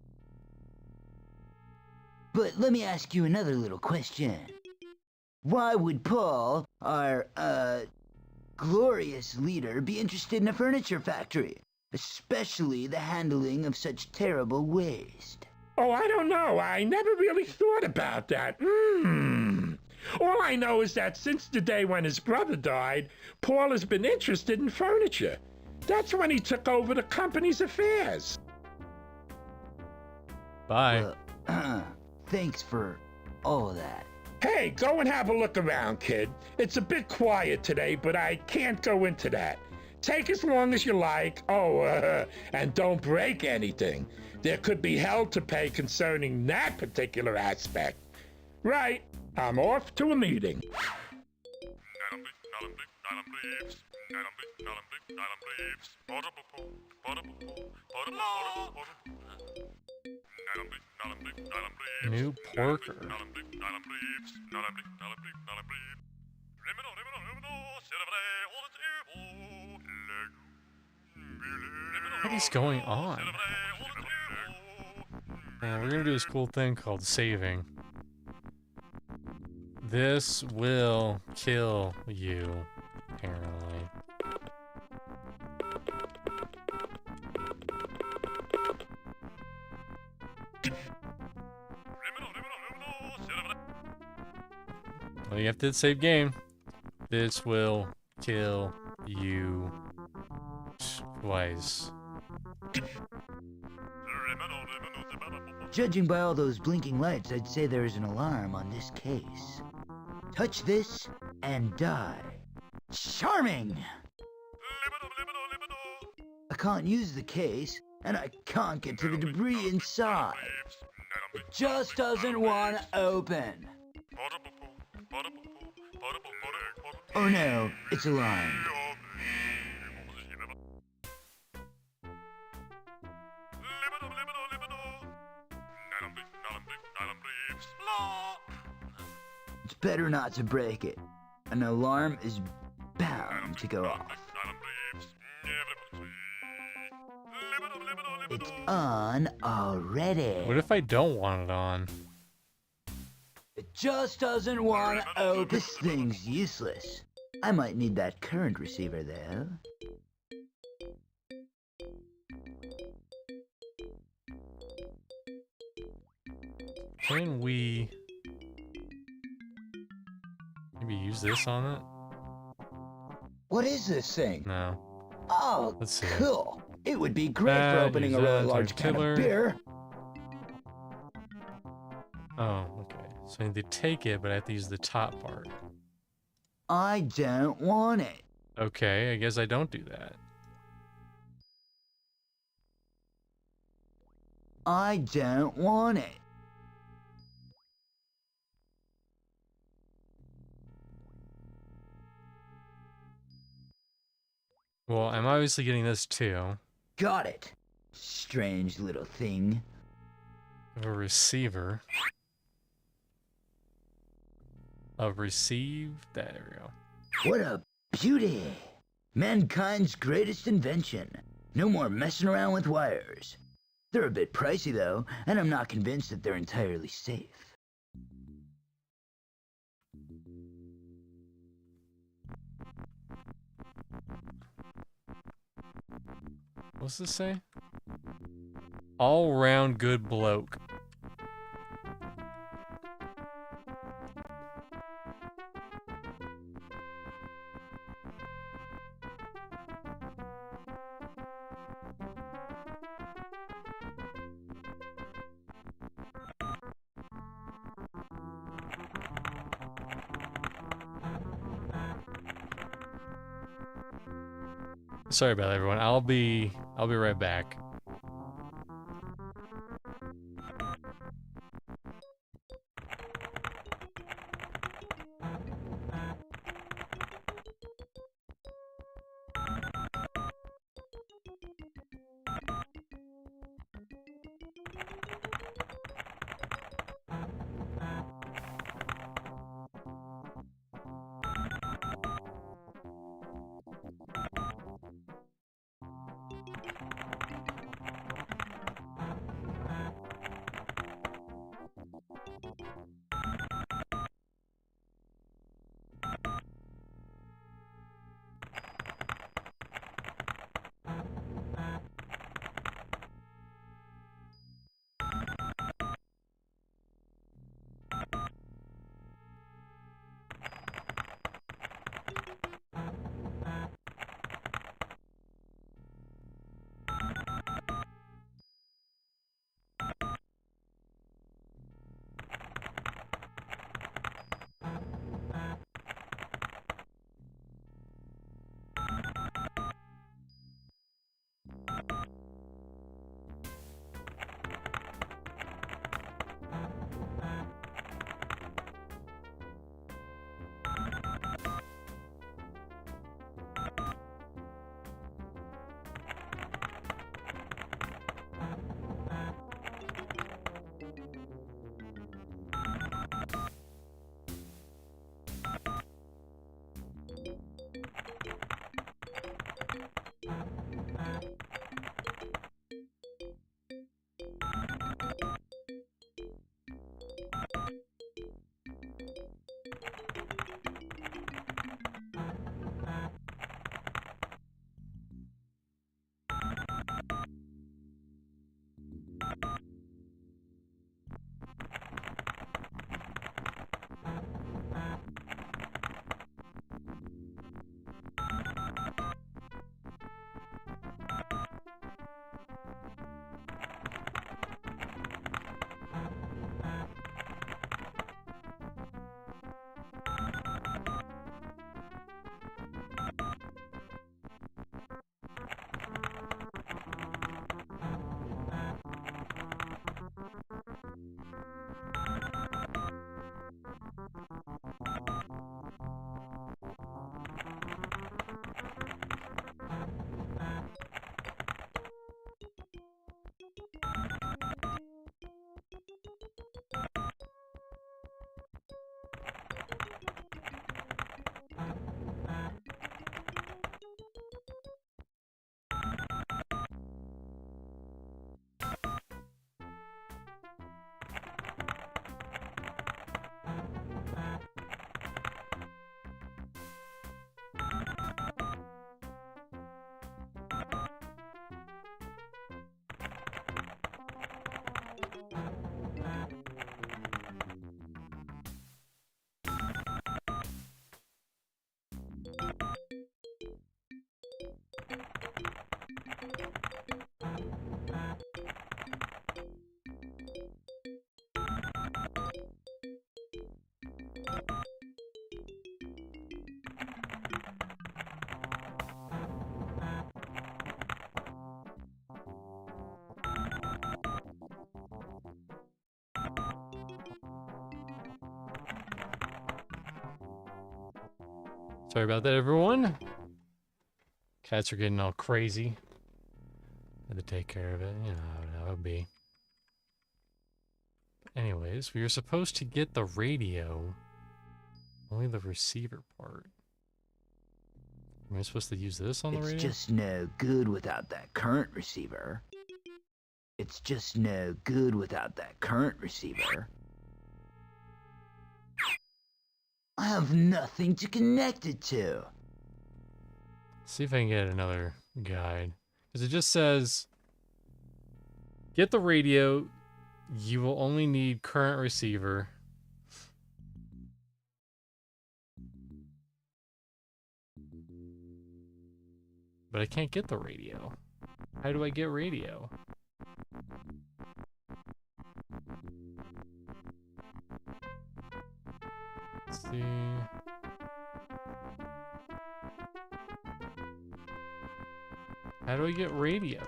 But let me ask you another little question. Why would Paul, our, glorious leader, be interested in a furniture factory? Especially the handling of such terrible waste. Oh, I don't know. I never really thought about that. All I know is that since the day when his brother died, Paul has been interested in furniture. That's when he took over the company's affairs. Bye. Thanks for all that. Hey, go and have a look around, kid. It's a bit quiet today, but I can't go into that. Take as long as you like. Oh, and don't break anything. There could be hell to pay concerning that particular aspect. Right, I'm off to a meeting. New porker. What is going on? We're gonna do this cool thing called saving. This will kill you, apparently. Well, you have to save game. This will kill you twice. Judging by all those blinking lights, I'd say there's an alarm on this case. Touch this and die. Charming! I can't use the case, and I can't get to the debris inside. It just doesn't want to open. Oh no, it's alarmed. It's better not to break it. An alarm is bound to go off. It's on already. What if I don't want it on? It just doesn't want to open. This thing's useless. I might need that current receiver though. Can we maybe use this on it? What is this thing? No. Oh, Let's see. cool. It would be great for opening a really large can of beer. Oh, okay. So I need to take it, but I have to use the top part. I don't want it. Okay, I guess I don't do that. I don't want it. Well, I'm obviously getting this too. Got it. Strange little thing. A receiver. A receive. There we go. What a beauty. Mankind's greatest invention. No more messing around with wires. They're a bit pricey though, and I'm not convinced that they're entirely safe. What's this say? All-round good bloke. Sorry about that, everyone. I'll be right back. Sorry about that, everyone. Cats are getting all crazy. Had to take care of it. You know how it would be. Anyways, we were supposed to get the radio. Only the receiver part. Am I supposed to use this on the radio? It's just no good without that current receiver. It's just no good without that current receiver. I have nothing to connect it to. See if I can get another guide. Because it just says Get the radio. You will only need current receiver. But I can't get the radio. How do I get radio? Let's see. How do I get radio?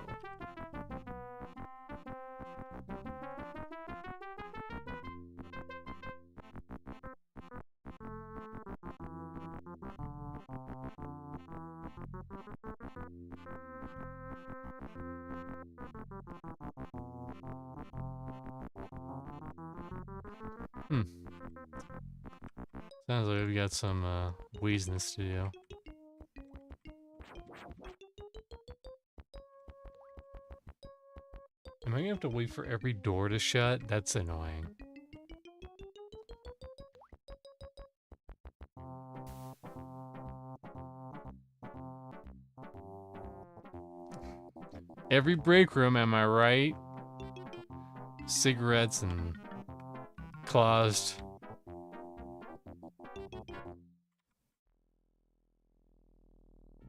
Sounds like we've got some ways in the studio. Am I gonna have to wait for every door to shut? That's annoying. Every break room, am I right? Cigarettes and closed.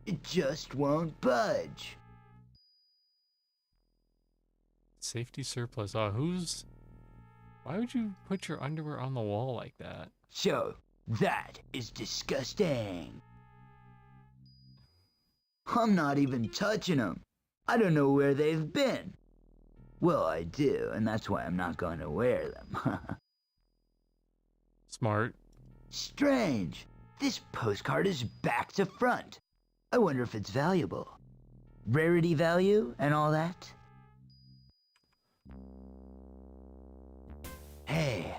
It just won't budge. Safety surplus. Oh, why would you put your underwear on the wall like that? So, that is disgusting. I'm not even touching them. I don't know where they've been. Well, I do, and that's why I'm not going to wear them. Smart. Strange. This postcard is back to front. I wonder if it's valuable. Rarity value and all that? Hey,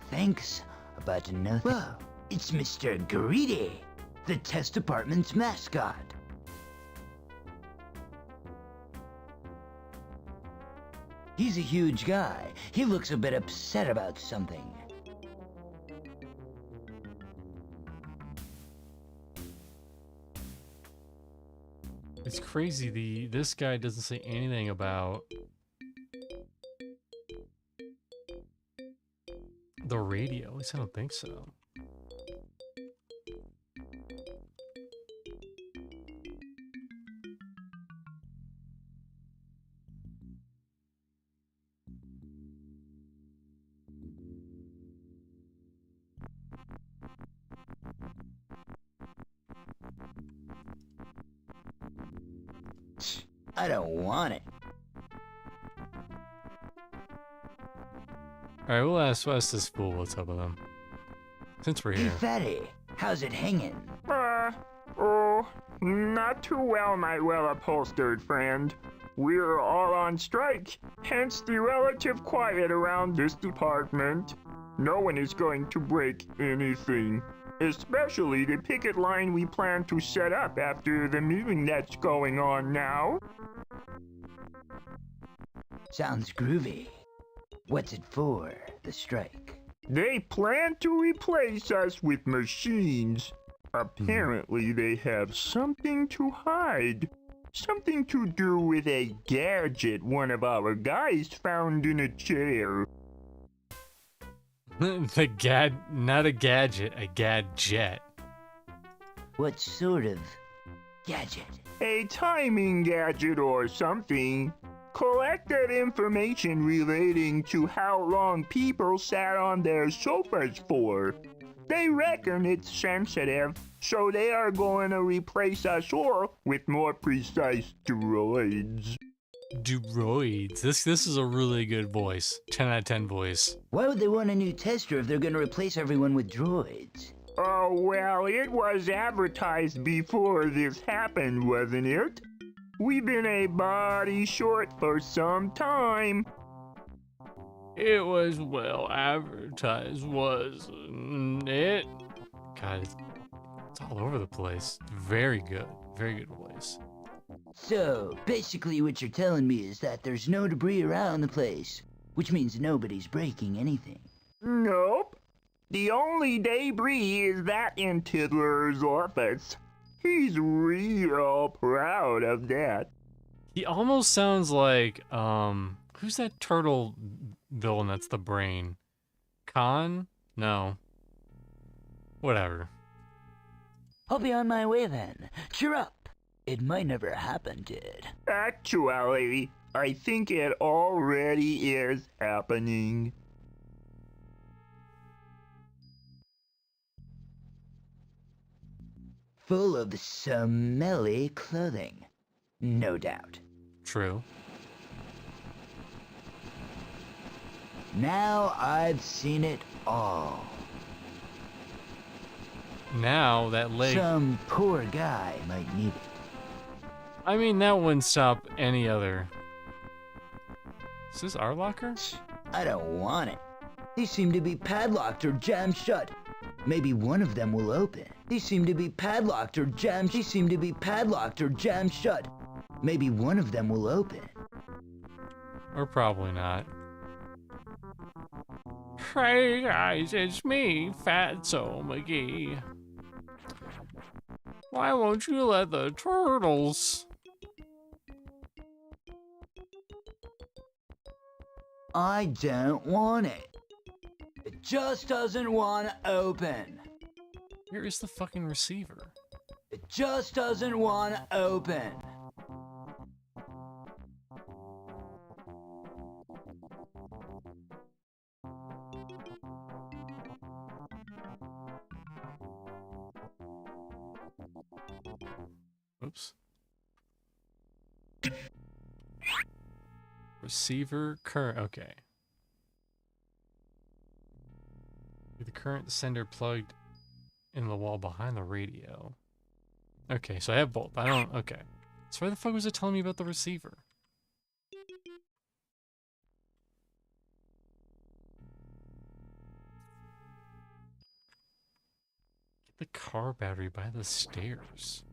thanks. About to know. Whoa, it's Mr. Greedy, the test department's mascot. He's a huge guy. He looks a bit upset about something. It's crazy. This guy doesn't say anything about the radio. At least I don't think so. I don't want it. Alright, we'll ask this fool what's up with him. Since we're Hey, here. fatty, how's it hanging? Not too well, my well-upholstered friend. We're all on strike, hence the relative quiet around this department. No one is going to break anything, especially the picket line we plan to set up after the meeting that's going on now. Sounds groovy. What's it for, the strike? They plan to replace us with machines. Apparently they have something to hide. Something to do with a gadget one of our guys found in a chair. Not a gadget, a gadget. What sort of gadget? A timing gadget or something. Collected information relating to how long people sat on their sofas for. They reckon it's sensitive, so they are going to replace us all with more precise droids. Droids. This is a really good voice. 10 out of 10 voice. Why would they want a new tester if they're gonna replace everyone with droids? Oh, well, it was advertised before this happened, wasn't it? We've been a body short for some time. It was well advertised, wasn't it? God, it's all over the place. Very good. Very good voice. So, basically what you're telling me is that there's no debris around the place, which means nobody's breaking anything. Nope. The only debris is that in Tiddler's office. He's real proud of that. He almost sounds like Who's that turtle villain that's the brain? Khan? No. Whatever. I'll be on my way then. Cheer up. It might never happen, dude. Actually, I think it already is happening. Full of smelly clothing. No doubt. True. Now I've seen it all. Now that leg. Some poor guy might need it. I mean, that wouldn't stop any other. Is this our locker? I don't want it. These seem to be padlocked or jammed shut. Maybe one of them will open. These seem to be padlocked or jammed. These seem to be padlocked or jammed shut. Maybe one of them will open. Or probably not. Hey guys, it's me, Fatso McGee. Why won't you let the turtles? I don't want it. It just doesn't want to open. Where is the fucking receiver? It just doesn't want to open. Oops. Receiver current. Okay. With the current sender plugged in the wall behind the radio. Okay, so I have both. I don't. Okay. So why the fuck was it telling me about the receiver? Get the car battery by the stairs.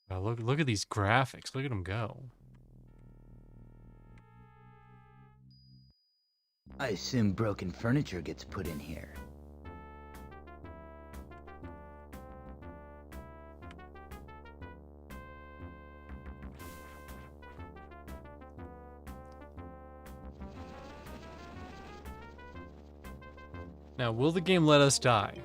Wow, look at these graphics. Look at them go. I assume broken furniture gets put in here. Now, will the game let us die?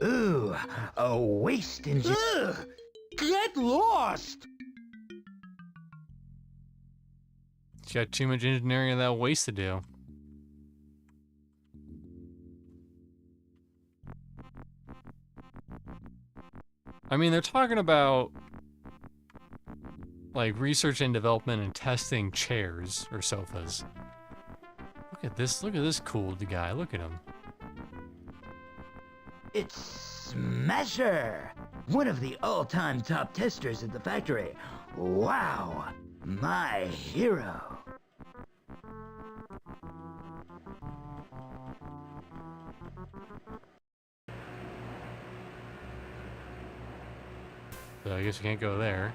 Ooh, a waste engine. Ugh, get lost! She's got too much engineering of that waste to do. I mean, they're talking about like research and development and testing chairs or sofas. Look at this cool guy. Look at him. It's Smasher, one of the all-time top testers at the factory. Wow, my hero. So I guess we can't go there.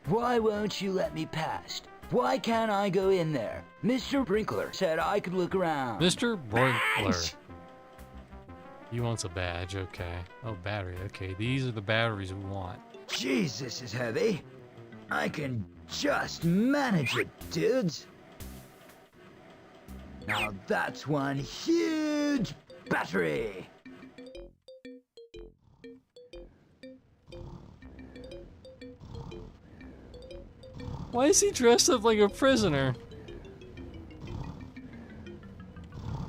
Why won't you let me past? Why can't I go in there? Mr. Brinkler said I could look around. Mr. Brinkler. Badge! He wants a badge, okay. Oh, battery, okay. These are the batteries we want. Jeez, this is heavy. I can just manage it, dudes. Now that's one huge battery. Why is he dressed up like a prisoner?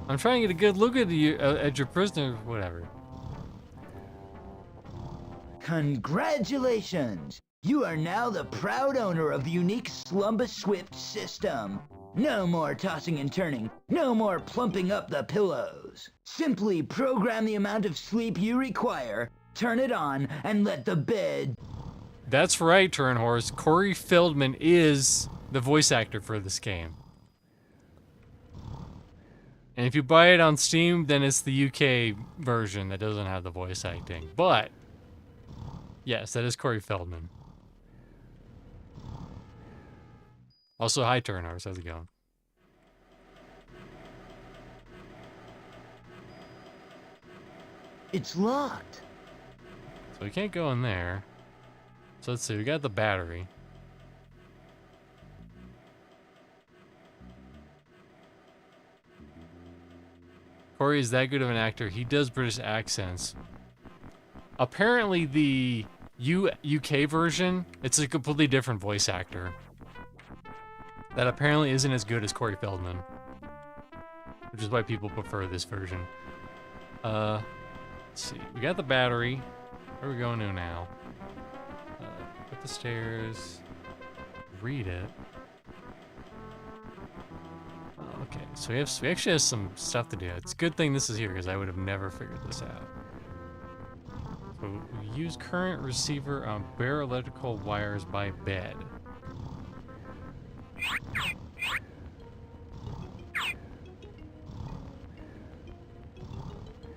I'm trying to get a good look at you, at your prisoner, whatever. Congratulations! You are now the proud owner of the unique Slumba Swift system. No more tossing and turning. No more plumping up the pillows. Simply program the amount of sleep you require, turn it on, and let the bed That's right, Turn Horse. Cory Feldman is the voice actor for this game. And if you buy it on Steam, then it's the UK version that doesn't have the voice acting. But, yes, that is Cory Feldman. Also, hi, Turn Horse. How's it going? It's locked. So we can't go in there. So let's see, we got the battery. Cory is that good of an actor. He does British accents. Apparently the UK version, it's a completely different voice actor. That apparently isn't as good as Cory Feldman. Which is why people prefer this version. Let's see, we got the battery. Where are we going to now? Up the stairs. Read it. Okay, so we actually have some stuff to do. It's a good thing this is here because I would have never figured this out. So we use current receiver on bare electrical wires by bed.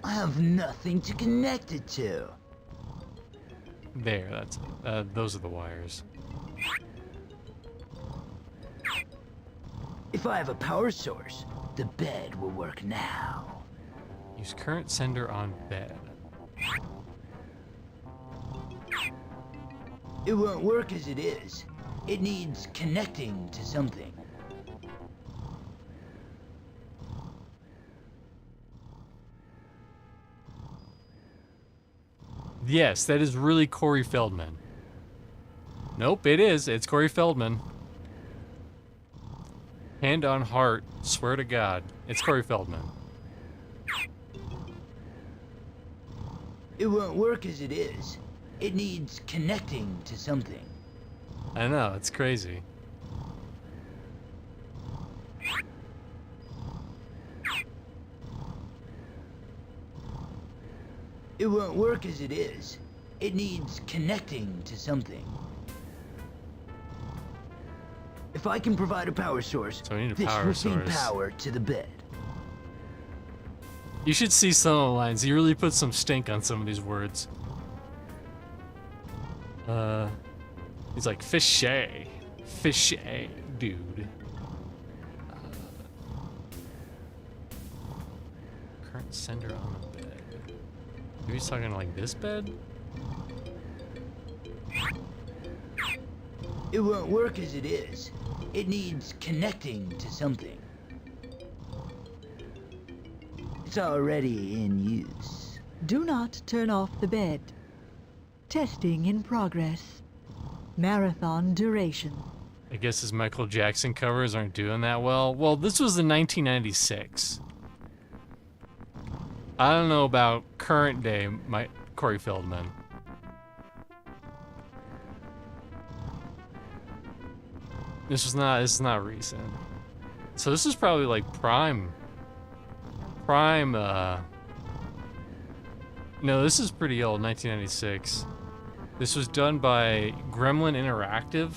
I have nothing to connect it to. There, that's it. Those are the wires. If I have a power source, the bed will work now. Use current sender on bed. It won't work as it is. It needs connecting to something. Yes, that is really Cory Feldman. Nope, it is. It's Cory Feldman. Hand on heart, swear to God, it's Cory Feldman. It won't work as it is. It needs connecting to something. I know, it's crazy. It won't work as it is. It needs connecting to something. If I can provide a power source, So we need a this power will feed source. power to the bed. You should see some of the lines. He really put some stink on some of these words. He's like, fishy. Fishy, dude. Current sender on the bed. Maybe he's talking like this bed? It won't work as it is. It needs connecting to something. It's already in use. Do not turn off the bed. Testing in progress. Marathon duration. I guess his Michael Jackson covers aren't doing that well. Well, this was in 1996. I don't know about current day Cory Feldman. This is not recent. So this is probably like prime, no, this is pretty old, 1996. This was done by Gremlin Interactive.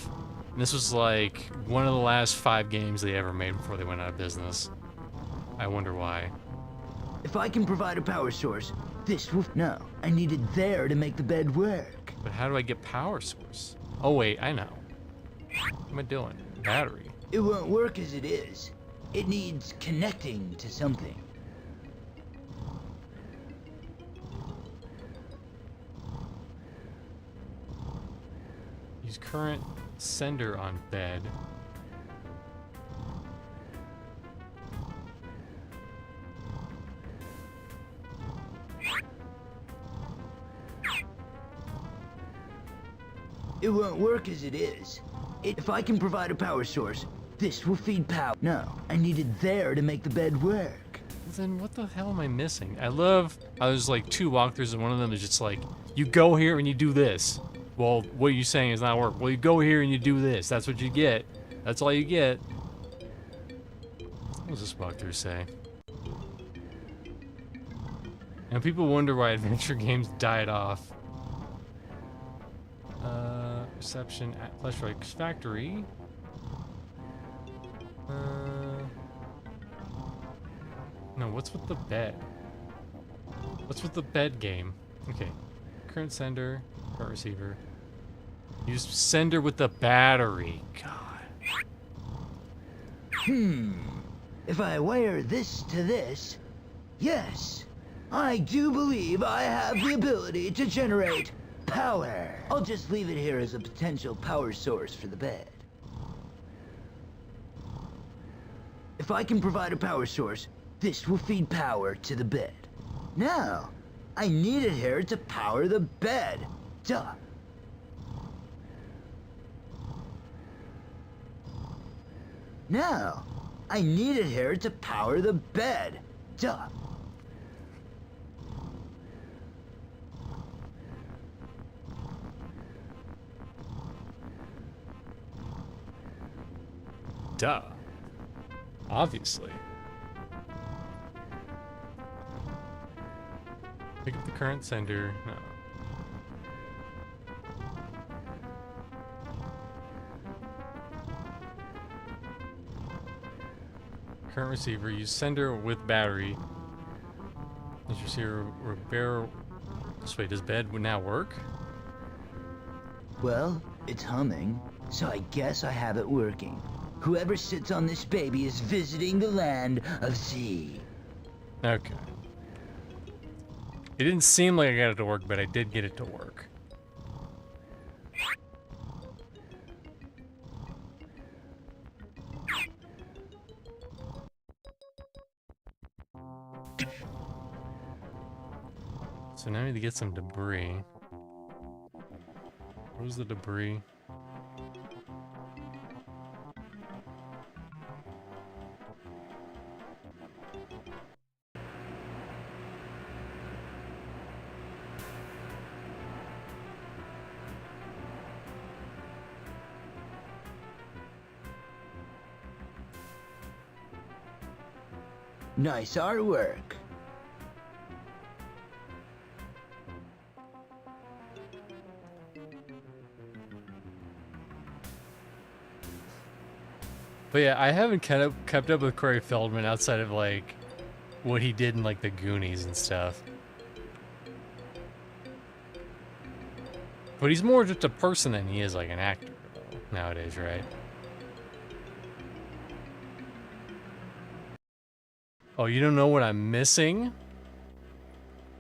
And this was like one of the last 5 games they ever made before they went out of business. I wonder why. If I can provide a power source, this will... No, I need it there to make the bed work. But how do I get power source? Oh wait, I know. What am I doing? Battery. It won't work as it is. It needs connecting to something. Use current sender on bed. It won't work as it is. If I can provide a power source, this will feed power. No, I need it there to make the bed work. Then what the hell am I missing? I love how there's like 2 walkthroughs and one of them is just like, you go here and you do this. Well, what you're saying is not work. Well, you go here and you do this. That's what you get. That's all you get. What does this walkthrough say? And people wonder why adventure games died off. reception at Fleshworks Factory. No, what's with the bed? What's with the bed game? Okay. Current sender, current receiver. Use sender with the battery. God. If I wire this to this, yes, I do believe I have the ability to generate power. I'll just leave it here as a potential power source for the bed. If I can provide a power source, this will feed power to the bed. Now, I need it here to power the bed. Duh. Now, I need it here to power the bed. Duh. Duh. Obviously. Pick up the current sender. No. Current receiver. Use sender with battery. Use receiver repair. So wait, does bed now work? Well, it's humming, so I guess I have it working. Whoever sits on this baby is visiting the land of Z. Okay. It didn't seem like I got it to work, but I did get it to work. So now I need to get some debris. Where's the debris? Nice artwork. But yeah, I haven't kept up with Cory Feldman outside of like what he did in like the Goonies and stuff. But he's more just a person than he is like an actor though, nowadays, right? Oh, you don't know what I'm missing?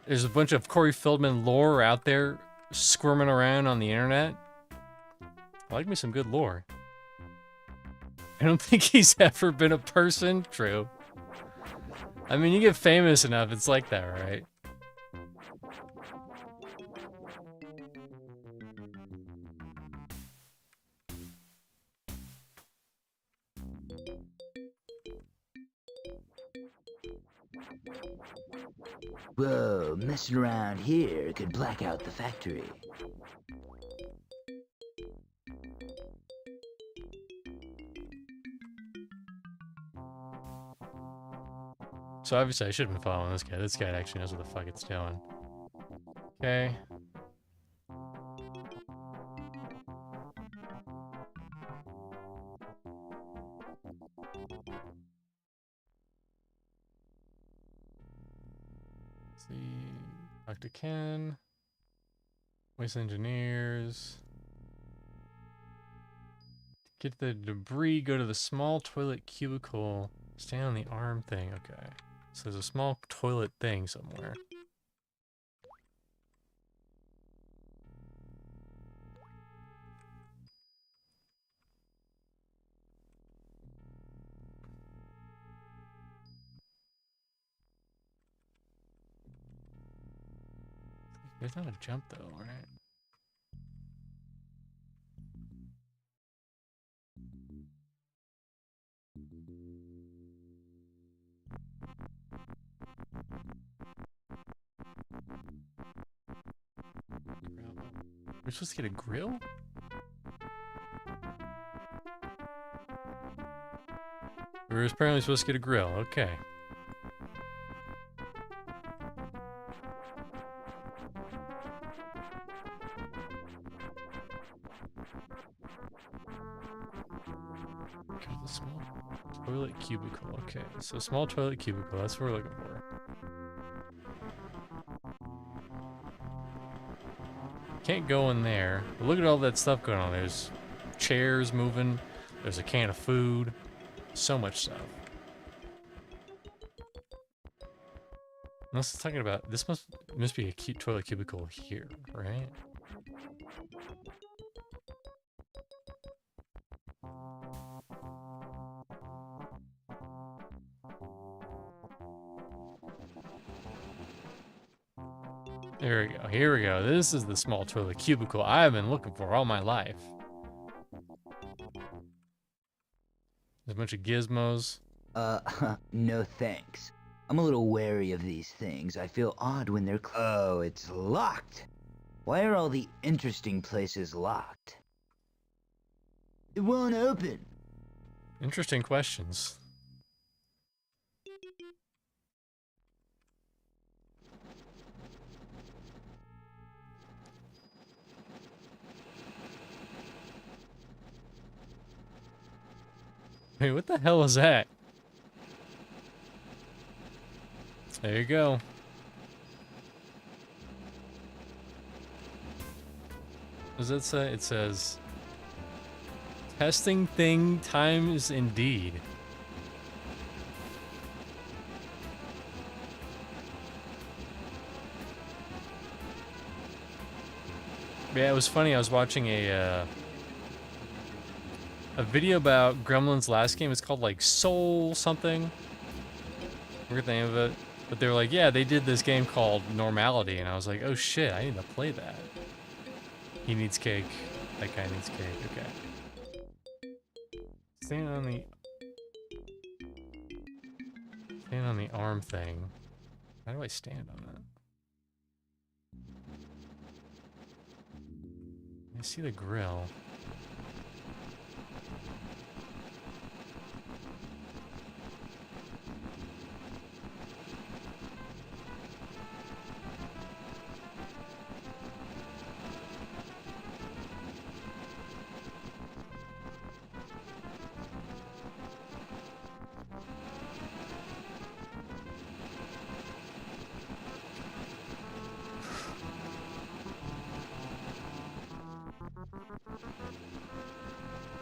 There's a bunch of Cory Feldman lore out there squirming around on the internet. I like me some good lore. I don't think he's ever been a person. True. I mean, you get famous enough, it's like that, right? Whoa, messing around here could black out the factory. So obviously I should have been following this guy. This guy actually knows what the fuck it's doing. Okay. Let's see. Talk to Ken. Waste engineers. Get the debris, go to the small toilet cubicle. Stand on the arm thing. Okay. So there's a small toilet thing somewhere. There's not a jump though, right? We're supposed to get a grill? We're apparently supposed to get a grill, okay. Small toilet cubicle. Okay, so small toilet cubicle. That's what we're looking for. Can't go in there. But look at all that stuff going on. There's chairs moving. There's a can of food. So much stuff. Unless it's talking about this must be a cute toilet cubicle here, right? There we go. Here we go. This is the small toilet cubicle I've been looking for all my life. There's a bunch of gizmos. No thanks. I'm a little wary of these things. I feel odd when they're oh, it's locked. Why are all the interesting places locked? It won't open. Interesting questions. Hey, what the hell is that? There you go. What does that say? It says, testing thing times indeed. Yeah, it was funny. I was watching a video about Gremlin's last game. It's called like Soul something. I forget the name of it. But they were like, yeah, they did this game called Normality, and I was like, oh shit, I need to play that. He needs cake. That guy needs cake. Okay. Stand on the arm thing. How do I stand on that? I see the grill.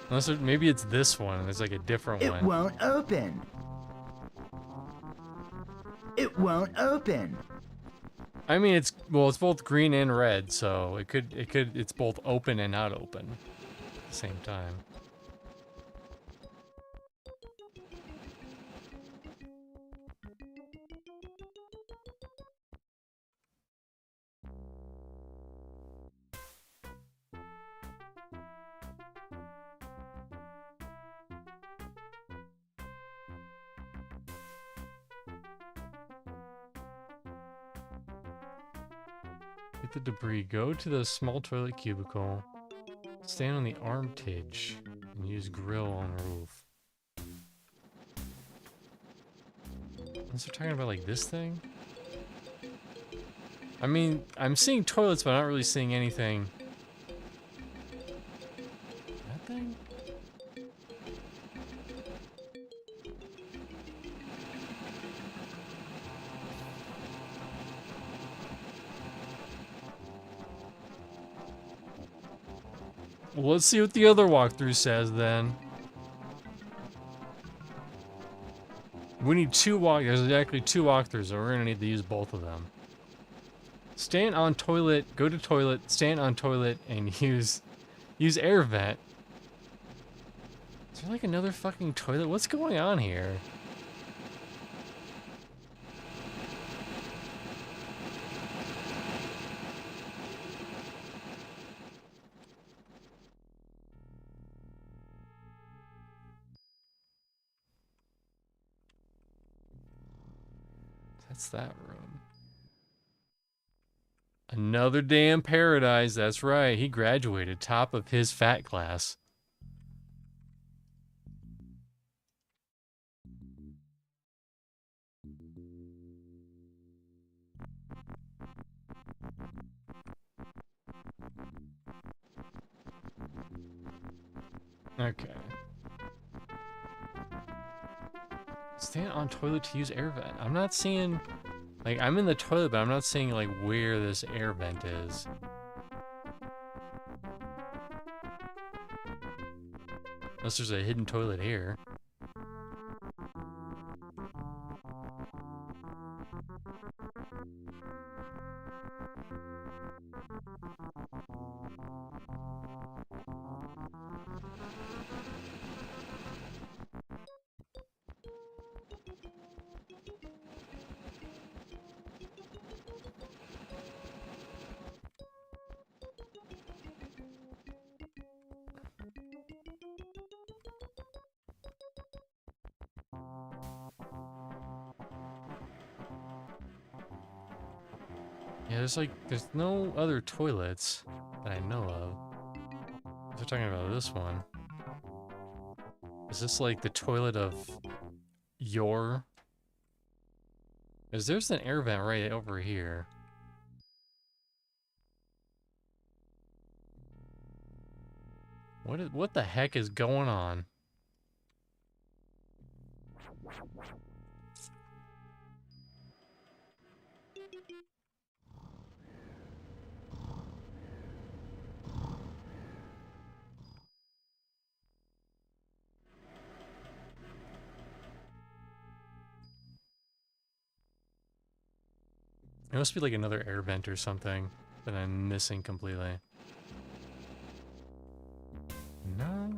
Unless maybe it's this one. There's like a different one. It won't open. It won't open. I mean, it's both green and red, so it's both open and not open at the same time. Get the debris. Go to the small toilet cubicle. Stand on the arm tidge and use grill on the roof. Unless they're talking about like this thing. I mean, I'm seeing toilets, but I'm not really seeing anything. That thing? Well, let's see what the other walkthrough says then. We need there's exactly two walkthroughs, so we're gonna need to use both of them. Stand on toilet, go to toilet, stand on toilet, and use air vent. Is there like another fucking toilet? What's going on here? That's that room. Another damn paradise. That's right. He graduated top of his fat class. Okay. Stand on toilet to use air vent. I'm not seeing... Like, I'm in the toilet, but I'm not seeing, like, where this air vent is. Unless there's a hidden toilet here. Yeah, there's no other toilets that I know of. They're talking about this one. Is this like the toilet of your... There's an air vent right over here. What the heck is going on? It must be like another air vent or something that I'm missing completely. No?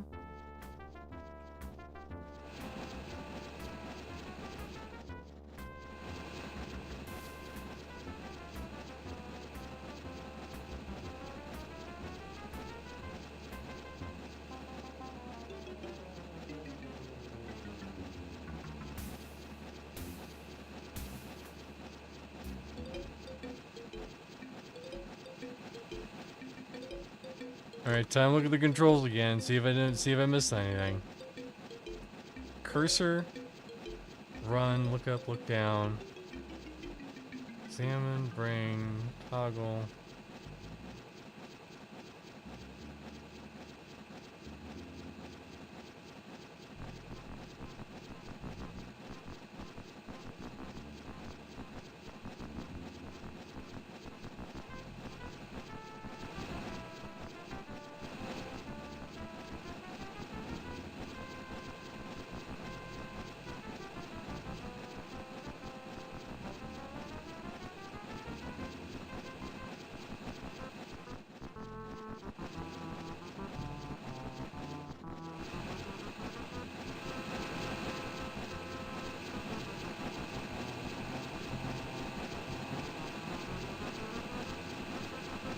Alright, time to look at the controls again, see if I missed anything. Cursor, run, look up, look down. Examine, bring, toggle.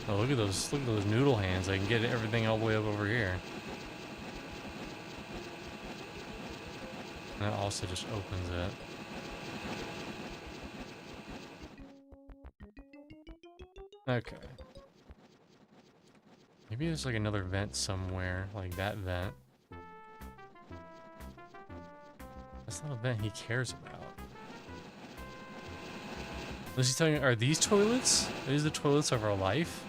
Oh, look at those noodle hands. I can get everything all the way up over here. And that also just opens it. Okay. Maybe there's like another vent somewhere, like that vent. That's not a vent he cares about. Was he telling me, are these toilets? Are these the toilets of our life?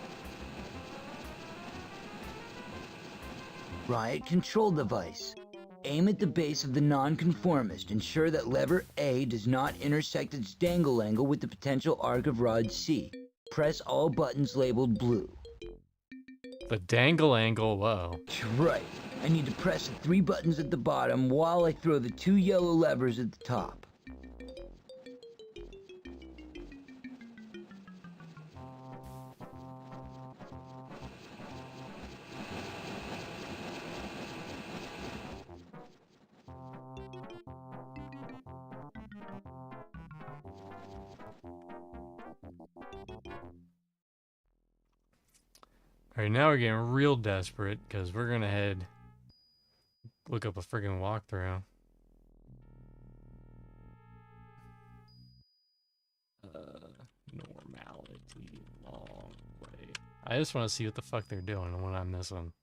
Riot control device. Aim at the base of the nonconformist. Ensure that lever A does not intersect its dangle angle with the potential arc of rod C. Press all buttons labeled blue. The dangle angle, whoa. Right. I need to press the 3 buttons at the bottom while I throw the 2 yellow levers at the top. Alright, now we're getting real desperate, because we're gonna look up a friggin' walkthrough. Normality, long way. I just want to see what the fuck they're doing and what I'm missing.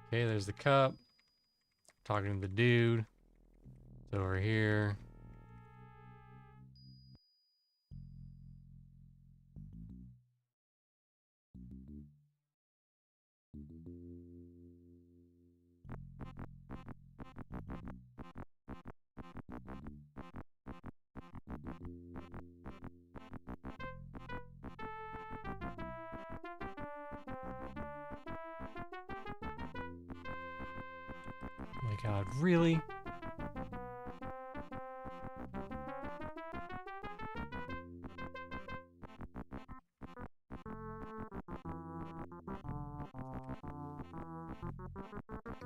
Okay, there's the cup. Talking to the dude. It's over here. God, really?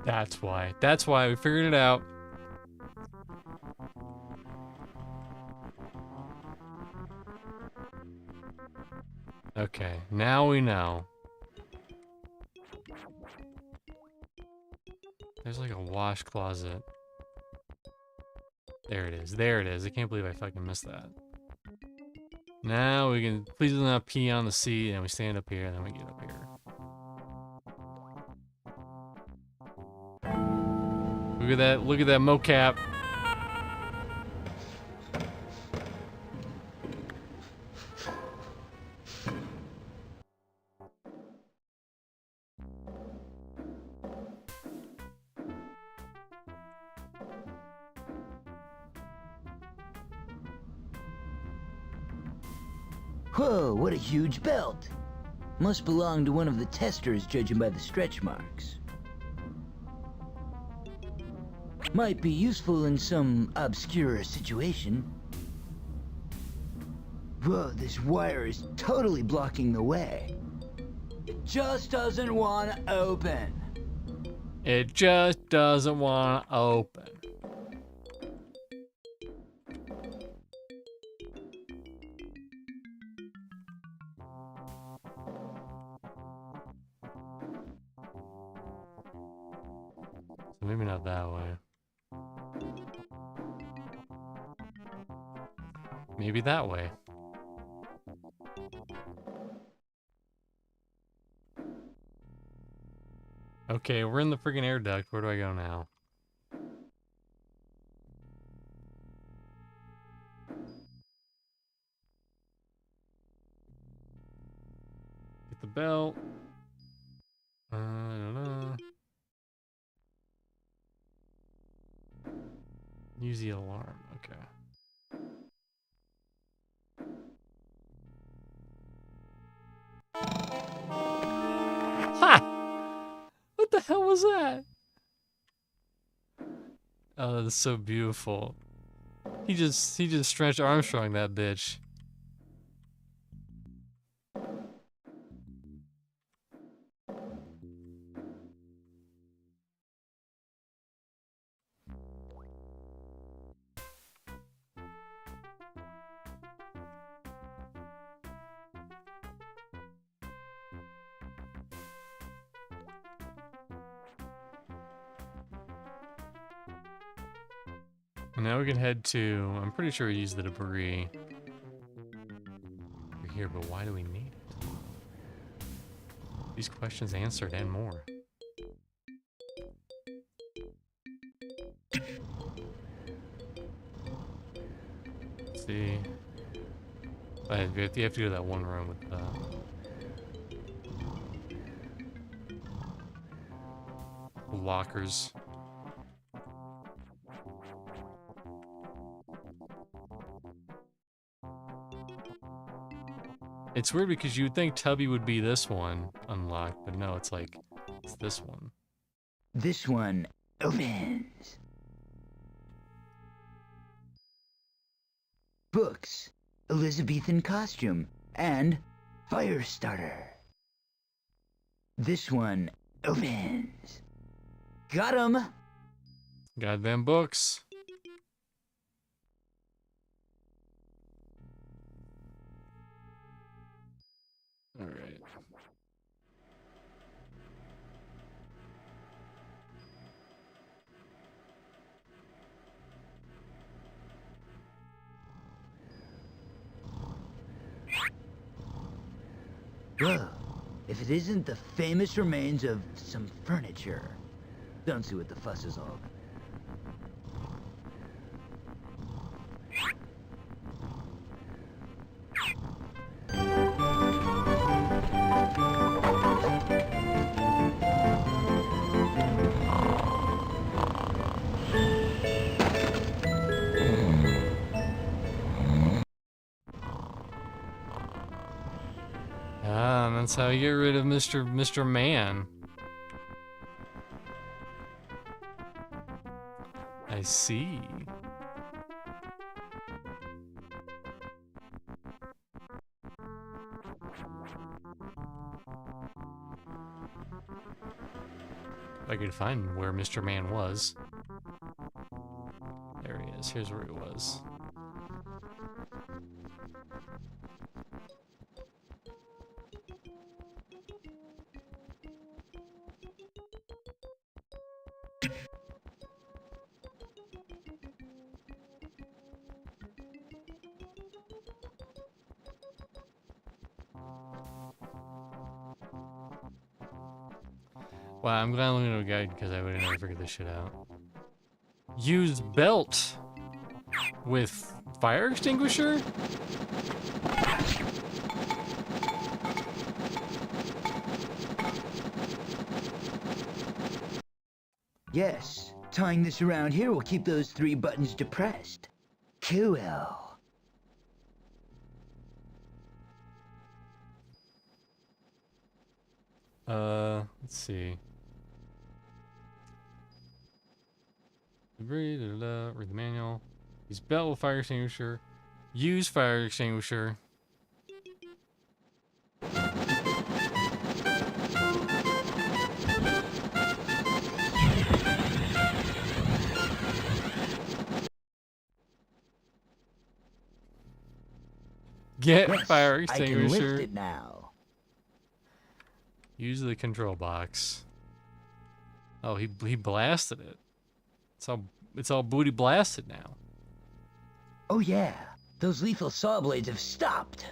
That's why. That's why we figured it out. Okay, now we know. There's like a wash closet. There it is. There it is. I can't believe I fucking missed that. Now we can please do not pee on the seat, and we stand up here, and then we get up here. Look at that! Look at that mocap. Whoa, what a huge belt! Must belong to one of the testers, judging by the stretch marks. Might be useful in some obscure situation. Whoa, this wire is totally blocking the way. It just doesn't want to open. It just doesn't want to open. So maybe not that way. Maybe that way. Okay, we're in the friggin' air duct. Where do I go now? Get the belt. I don't know. Use the alarm. Okay. Ha! What the hell was that? Oh, that's so beautiful. He just stretched Armstrong that bitch. And now we can head to, I'm pretty sure we used the debris. We're here, but why do we need it? These questions answered and more. Let's see. You have to go to that one room with the... lockers. It's weird because you would think Tubby would be this one unlocked, but no, it's like, it's this one. This one opens. Books, Elizabethan costume, and fire starter. This one opens. Got 'em! Goddamn books. All right. Whoa, if it isn't the famous remains of some furniture. Don't see what the fuss is all about. Ah, and that's how you get rid of Mr. Man. I see. If I could find where Mr. Man was. There he is. Here's where he was. Wow, I'm glad I'm looking at a guide because I would have never figured this shit out. Use belt with fire extinguisher? Yes, tying this around here will keep those 3 buttons depressed. Cool. Let's see. Read the manual. Use belt with fire extinguisher. Use fire extinguisher. Get Yes, fire I can extinguisher. lift it now. Use the control box. Oh, he blasted it. It's all booty blasted now. Oh yeah, those lethal saw blades have stopped.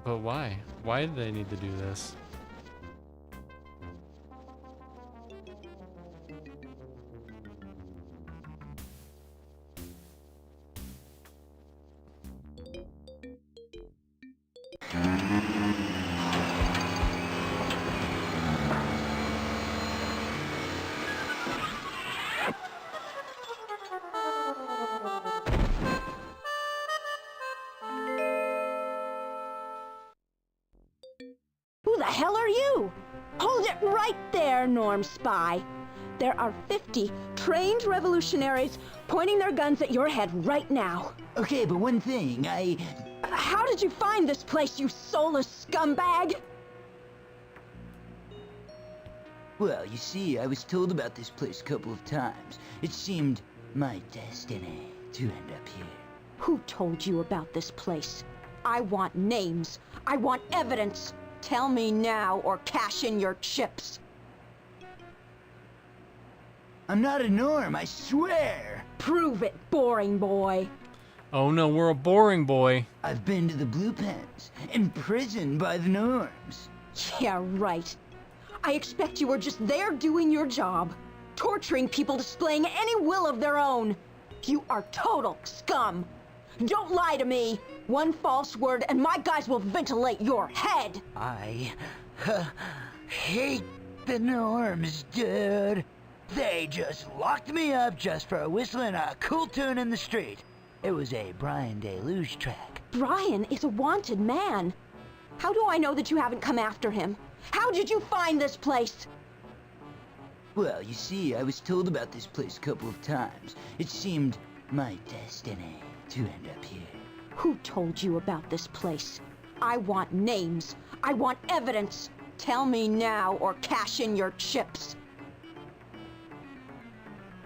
But why? Why do they need to do this? Who the hell are you? Hold it right there, Norm Spy. There are 50 trained revolutionaries pointing their guns at your head right now. Okay, but one thing, How did you find this place, you soulless scumbag? Well, you see, I was told about this place a couple of times. It seemed my destiny to end up here. Who told you about this place? I want names. I want evidence. Tell me now or cash in your chips. I'm not a Norm, I swear! Prove it, boring boy. Oh no, we're a boring boy. I've been to the Blue Pens, imprisoned by the Norms. Yeah, right. I expect you were just there doing your job, torturing people, displaying any will of their own. You are total scum. Don't lie to me. One false word and my guys will ventilate your head. I hate the Norms, dude. They just locked me up just for whistling a cool tune in the street. It was a Brian Deluge track. Brian is a wanted man. How do I know that you haven't come after him? How did you find this place? Well, you see, I was told about this place a couple of times. It seemed my destiny to end up here. Who told you about this place? I want names. I want evidence. Tell me now or cash in your chips.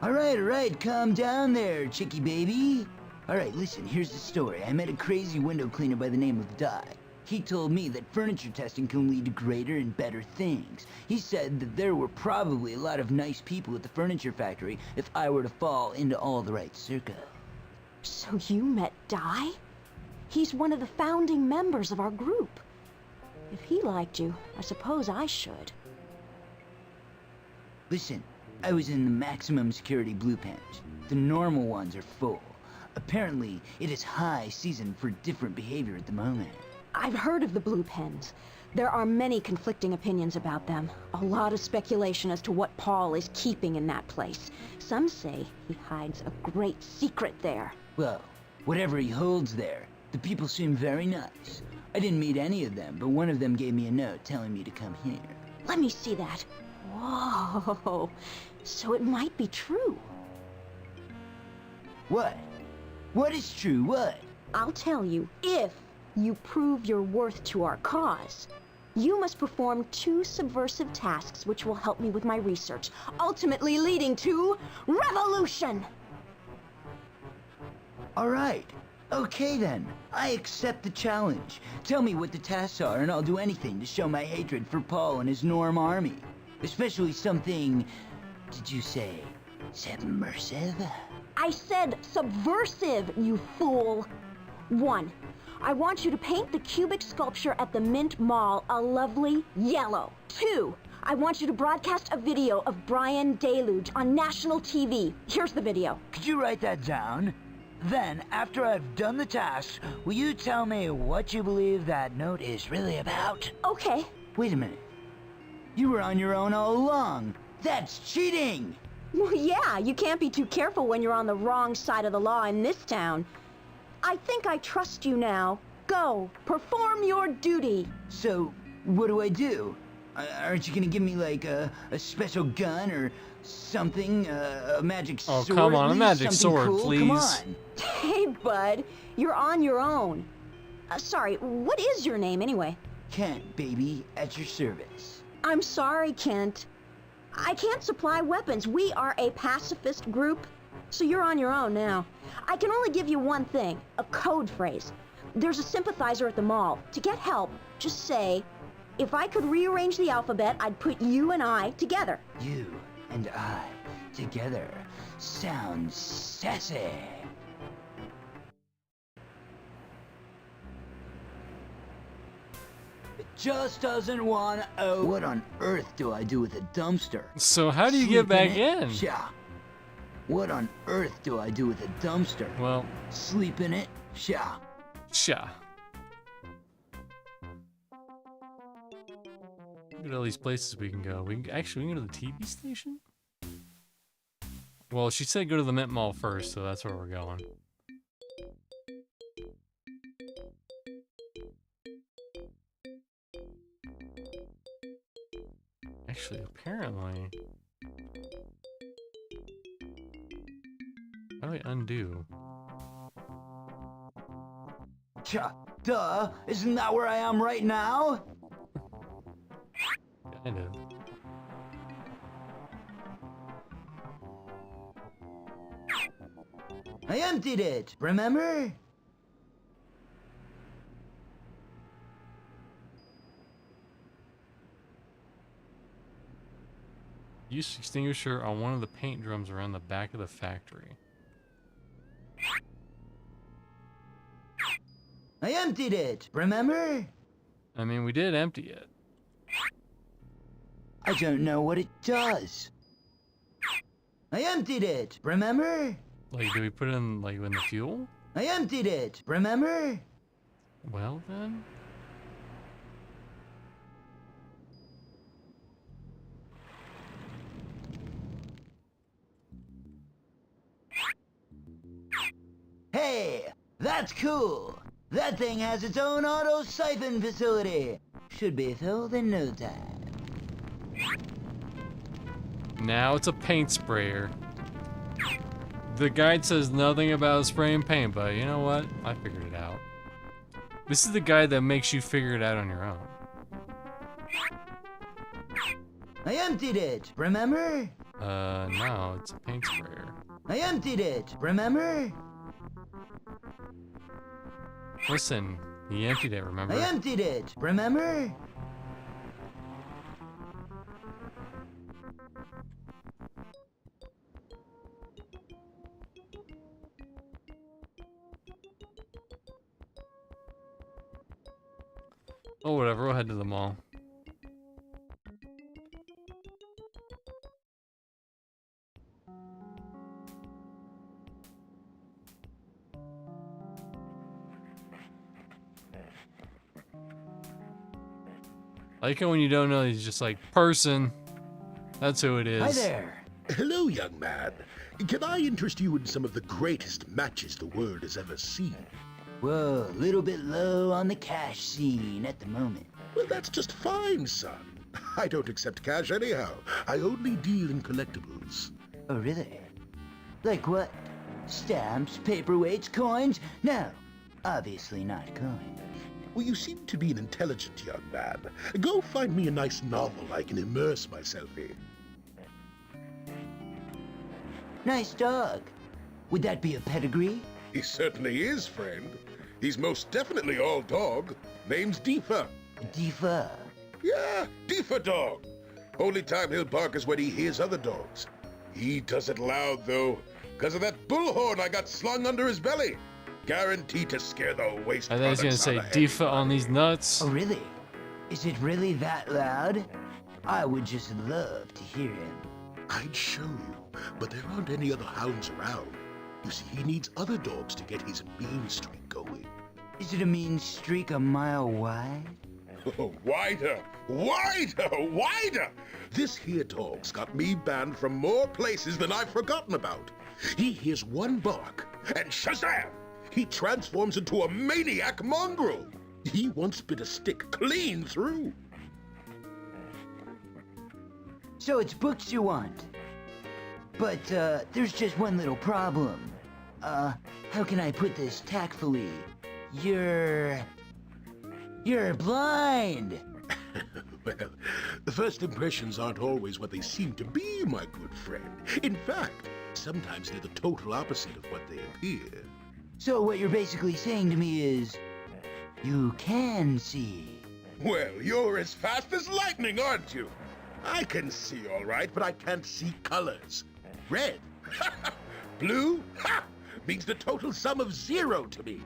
All right, calm down there, chickie baby. All right, listen, here's the story. I met a crazy window cleaner by the name of Di. He told me that furniture testing can lead to greater and better things. He said that there were probably a lot of nice people at the furniture factory if I were to fall into all the right circles. So you met Di? He's one of the founding members of our group. If he liked you, I suppose I should. Listen, I was in the maximum security Blue Pens. The normal ones are full. Apparently, it is high season for different behavior at the moment. I've heard of the Blue Pens. There are many conflicting opinions about them. A lot of speculation as to what Paul is keeping in that place. Some say he hides a great secret there. Well, whatever he holds there, The people seem very nice. I didn't meet any of them, but one of them gave me a note telling me to come here. Let me see that. Whoa. So it might be true. What? What is true? What? I'll tell you, if you prove your worth to our cause, you must perform 2 subversive tasks which will help me with my research, ultimately leading to revolution! All right. Okay then. I accept the challenge. Tell me what the tasks are and I'll do anything to show my hatred for Paul and his Norm army. Especially something, did you say, submersive? I said subversive, you fool! 1. I want you to paint the cubic sculpture at the Mint Mall a lovely yellow. 2. I want you to broadcast a video of Brian Deluge on national TV. Here's the video. Could you write that down? Then, after I've done the task, will you tell me what you believe that note is really about? Okay. Wait a minute. You were on your own all along. That's cheating! Well, yeah, you can't be too careful when you're on the wrong side of the law in this town. I think I trust you now. Go, perform your duty. So, what do I do? Aren't you gonna give me, like, a special gun or something? A magic sword? Oh, come on, a magic sword, cool? please. Come on. Hey, bud, you're on your own. Sorry, what is your name anyway? Kent, baby, at your service. I'm sorry, Kent. I can't supply weapons. We are a pacifist group, so you're on your own now. I can only give you one thing, a code phrase. There's a sympathizer at the mall. To get help, just say, if I could rearrange the alphabet, I'd put you and I together. You and I together sounds sassy. It just doesn't want to. Oh, what on earth do I do with a dumpster? So how do you Sleep get back it? in? Yeah. What on earth do I do with a dumpster? Well, sleep in it? Yeah. Sha. Look at all these places we can go. We can go to the TV station? Well, she said go to the Mint Mall first, so that's where we're going. Actually, apparently... How do I undo? Duh, isn't that where I am right now? Kind of. I emptied it, remember? Use extinguisher on one of the paint drums around the back of the factory. I emptied it, remember? I mean, we did empty it. I don't know what it does. I emptied it, remember? Like, do we put it in, like, in the fuel? I emptied it, remember? Well, then. Hey, that's cool. That thing has its own auto siphon facility. Should be filled in no time. Now it's a paint sprayer. The guide says nothing about spraying paint, but you know what? I figured it out. This is the guide that makes you figure it out on your own. I emptied it, remember? No, it's a paint sprayer. I emptied it, remember? Listen, he emptied it, remember? I emptied it, remember? Oh, whatever, we'll head to the mall. I like it when you don't know, he's just like, person. That's who it is. Hi there. Hello, young man. Can I interest you in some of the greatest matches the world has ever seen? Whoa, a little bit low on the cash scene at the moment. Well, that's just fine, son. I don't accept cash anyhow. I only deal in collectibles. Oh, really? Like what? Stamps, paperweights, coins? No, obviously not coins. Well, you seem to be an intelligent young man. Go find me a nice novel I can immerse myself in. Nice dog. Would that be a pedigree? He certainly is, friend. He's most definitely all dog. Name's Deefa. Deefa? Yeah, Deefa dog. Only time he'll bark is when he hears other dogs. He does it loud, though, because of that bullhorn I got slung under his belly. Guaranteed to scare the waste I thought he was products gonna out say of Deefa on these nuts. Oh, really? Is it really that loud? I would just love to hear him. I'd show you, but there aren't any other hounds around. You see, he needs other dogs to get his mean streak going. Is it a mean streak a mile wide? Oh, wider! Wider! Wider! This here dog's got me banned from more places than I've forgotten about. He hears one bark, and shazam! He transforms into a maniac mongrel. He once bit a stick clean through. So it's books you want. But, there's just one little problem. How can I put this tactfully? You're blind! Well, the first impressions aren't always what they seem to be, my good friend. In fact, sometimes they're the total opposite of what they appear. So what you're basically saying to me is, you can see. Well, you're as fast as lightning, aren't you? I can see all right, but I can't see colors. Red, blue, means the total sum of 0 to me.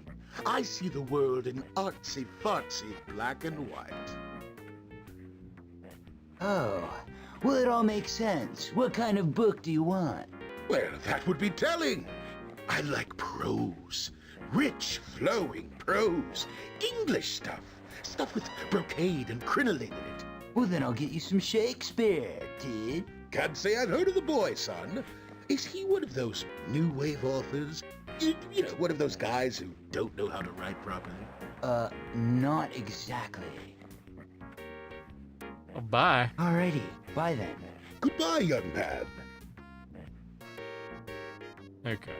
I see the world in artsy-fartsy black and white. Oh, well, it all makes sense. What kind of book do you want? Well, that would be telling. I like prose. Rich, flowing prose. English stuff. Stuff with brocade and crinoline in it. Well, then I'll get you some Shakespeare, dude. Can't say I've heard of the boy, son. Is he one of those new wave authors? You know, one of those guys who don't know how to write properly? Not exactly. Oh, bye. Alrighty, bye then. Goodbye, young man. Okay.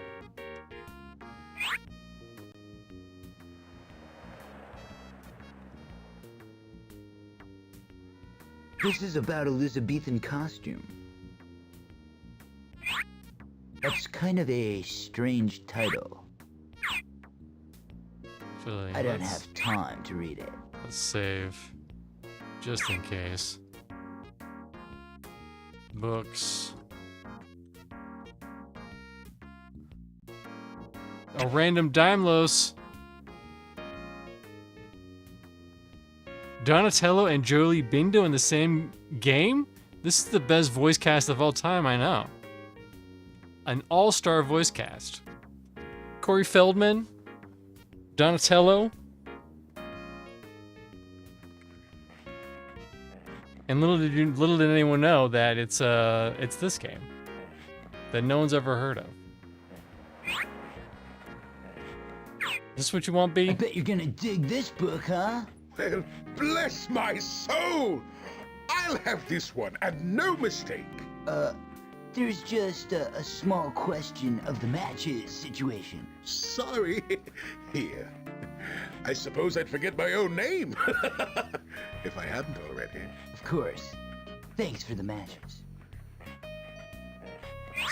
This is about Elizabethan costume. That's kind of a strange title. Actually, I don't have time to read it. Let's save. Just in case. Books. A random Daimlos. Donatello and Jolie Bindo in the same game? This is the best voice cast of all time, I know. An all-star voice cast. Cory Feldman, Donatello, and little did anyone know that it's this game that no one's ever heard of. Is this what you want, B? I bet you're gonna dig this book, huh? Well, bless my soul! I'll have this one, and no mistake. There's just a small question of the matches situation. Sorry. Here. I suppose I'd forget my own name. If I hadn't already. Of course. Thanks for the matches.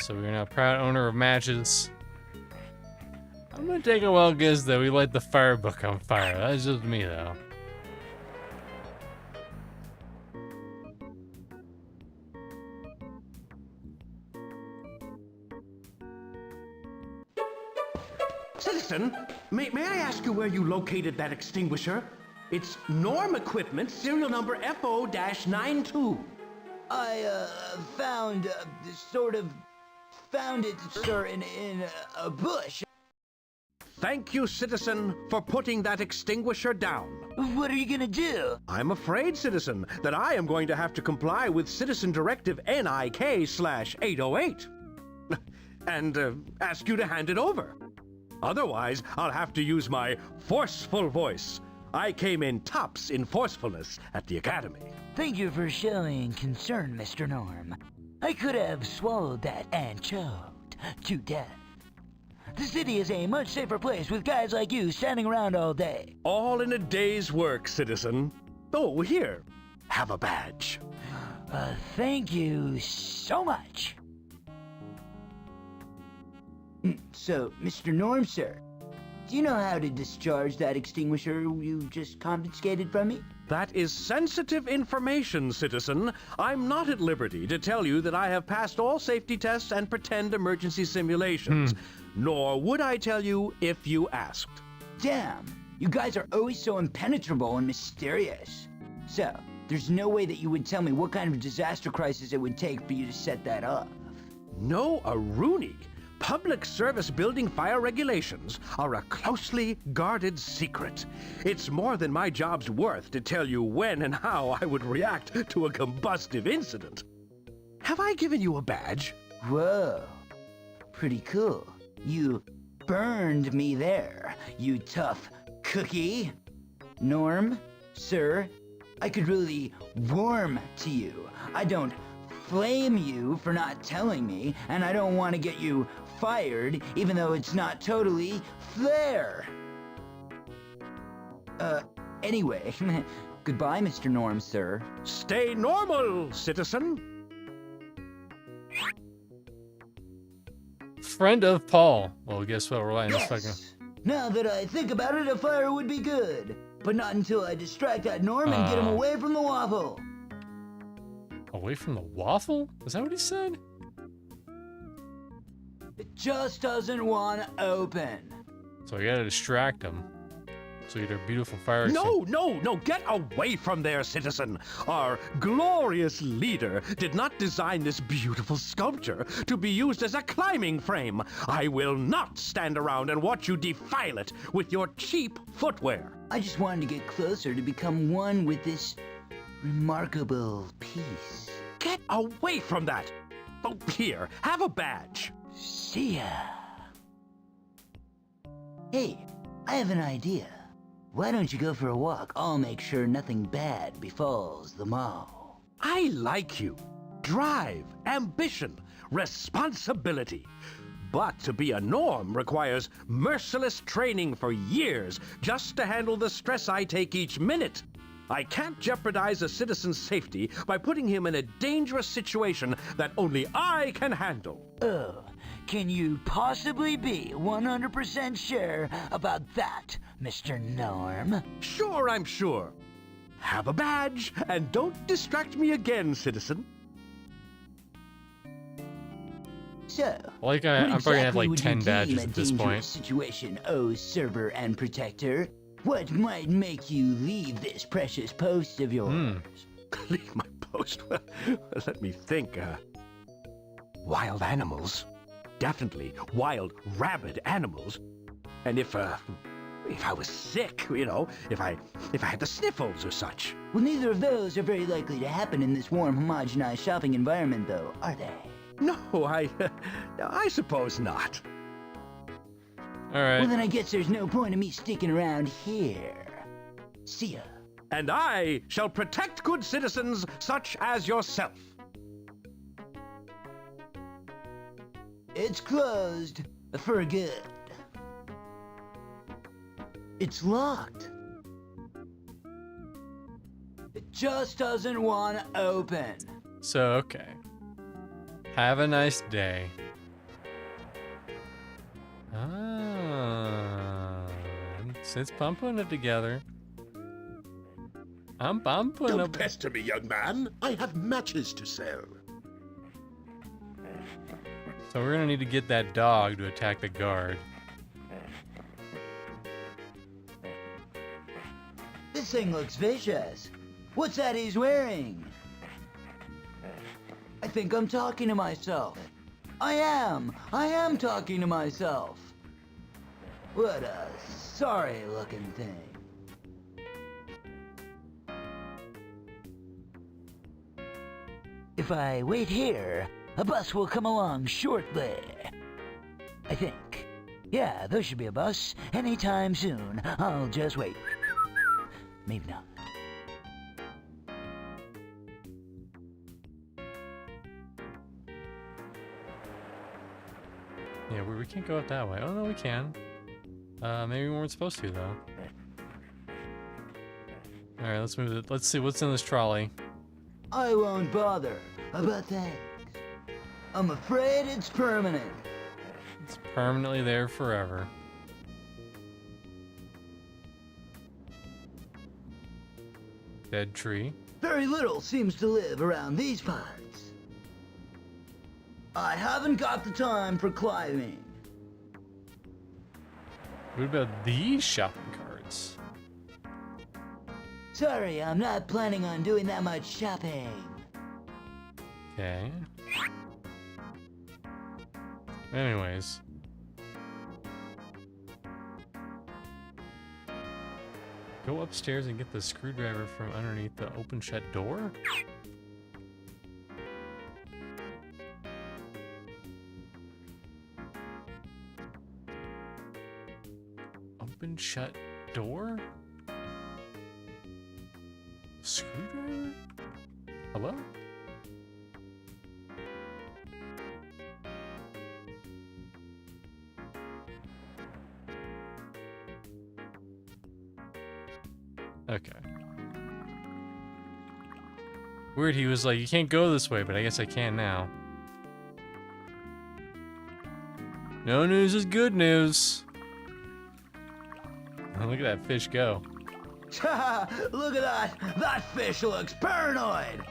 So we're now proud owner of matches. I'm gonna take a wild guess that we light the fire book on fire. That's just me, though. Citizen, may I ask you where you located that extinguisher? It's Norm Equipment, serial number FO-92. I, found it, sir, in a bush. Thank you, citizen, for putting that extinguisher down. What are you gonna do? I'm afraid, citizen, that I am going to have to comply with Citizen Directive NIK/808 and ask you to hand it over. Otherwise, I'll have to use my forceful voice. I came in tops in forcefulness at the Academy. Thank you for showing concern, Mr. Norm. I could have swallowed that and choked to death. The city is a much safer place with guys like you standing around all day. All in a day's work, citizen. Oh, here. Have a badge. Thank you so much. So, Mr. Norm, sir, do you know how to discharge that extinguisher you just confiscated from me? That is sensitive information, citizen. I'm not at liberty to tell you that I have passed all safety tests and pretend emergency simulations. Nor would I tell you if you asked. Damn, you guys are always so impenetrable and mysterious. So, there's no way that you would tell me what kind of disaster crisis it would take for you to set that up. No, a Rooney. Public service building fire regulations are a closely guarded secret. It's more than my job's worth to tell you when and how I would react to a combustive incident. Have I given you a badge? Whoa, pretty cool. You burned me there, you tough cookie. Norm, sir, I could really warm to you. I don't flame you for not telling me, and I don't want to get you fired, even though it's not totally fair. Anyway, goodbye, Mr. Norm, sir. Stay normal, citizen. Friend of Paul. Well, guess what? We're lighting this fucking. Now that I think about it, a fire would be good. But not until I distract that Norm and get him away from the waffle. Away from the waffle? Is that what he said? It just doesn't want to open. So I gotta distract him. So you get a beautiful fire. No, get away from there, citizen. Our glorious leader did not design this beautiful sculpture to be used as a climbing frame. I will not stand around and watch you defile it with your cheap footwear. I just wanted to get closer to become one with this remarkable piece. Get away from that. Oh, here, have a badge. See ya. Hey, I have an idea. Why don't you go for a walk? I'll make sure nothing bad befalls the mall. I like you. Drive, ambition, responsibility. But to be a Norm requires merciless training for years just to handle the stress I take each minute. I can't jeopardize a citizen's safety by putting him in a dangerous situation that only I can handle. Oh, can you possibly be 100% sure about that, Mr. Norm? Sure, I'm sure. Have a badge, and don't distract me again, citizen. So, I'm probably gonna have like 10 badges at this point. Situation, oh server and protector. What might make you leave this precious post of yours? Leave my post? Well, let me think. Wild animals. Definitely wild, rabid animals. And if I was sick, you know, if I had the sniffles or such. Well, neither of those are very likely to happen in this warm, homogenized shopping environment, though, are they? No, I suppose not. All right. Well, then I guess there's no point in me sticking around here. See ya. And I shall protect good citizens such as yourself. It's closed for good. It's locked. It just doesn't want to open. So, okay. Have a nice day. Since I'm putting it together. I'm putting Don't pester me, young man. I have matches to sell. So we're gonna need to get that dog to attack the guard. This thing looks vicious. What's that he's wearing? I think I'm talking to myself. I am talking to myself. What a sorry looking thing. If I wait here, a bus will come along shortly. I think. Yeah, there should be a bus anytime soon. I'll just wait. Maybe not. Yeah, we can't go up that way. Oh, no, we can. Maybe we weren't supposed to, though. Alright, let's move it. Let's see what's in this trolley. I won't bother, but thanks. I'm afraid it's permanent. It's permanently there forever. Dead tree. Very little seems to live around these parts. I haven't got the time for climbing. What about these shopping carts? Sorry, I'm not planning on doing that much shopping. Okay. Anyways. Go upstairs and get the screwdriver from underneath the open shut door? Open shut door? Screwdriver? Hello? Okay. Weird, he was like, you can't go this way, but I guess I can now. No news is good news. Oh, look at that fish go. Look at that! That fish looks paranoid!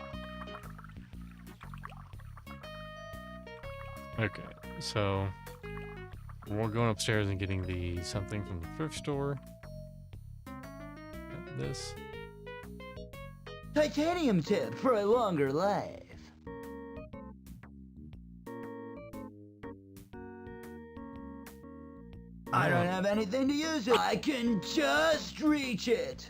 Okay, so we're going upstairs and getting the something from the thrift store. This. Titanium tip for a longer life. I don't have anything to use it. I can just reach it.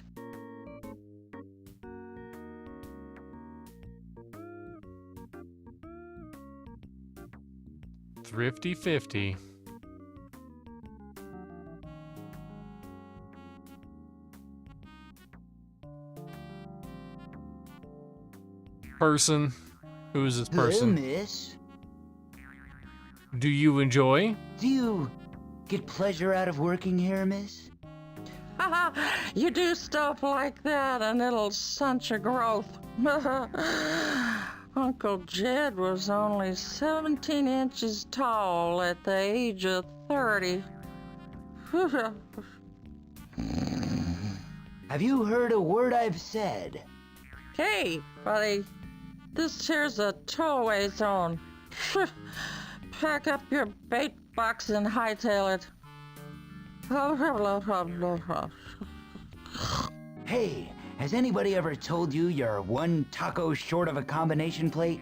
Thrifty 50. Person. Who is this person? Hello, miss. Do you enjoy? Do you get pleasure out of working here, miss? You do stuff like that and it'll stunt your growth. Uncle Jed was only 17 inches tall at the age of 30. Have you heard a word I've said? Hey, buddy, this here's a towaway zone. Pack up your bait box and hightail it. Hey, has anybody ever told you you're one taco short of a combination plate?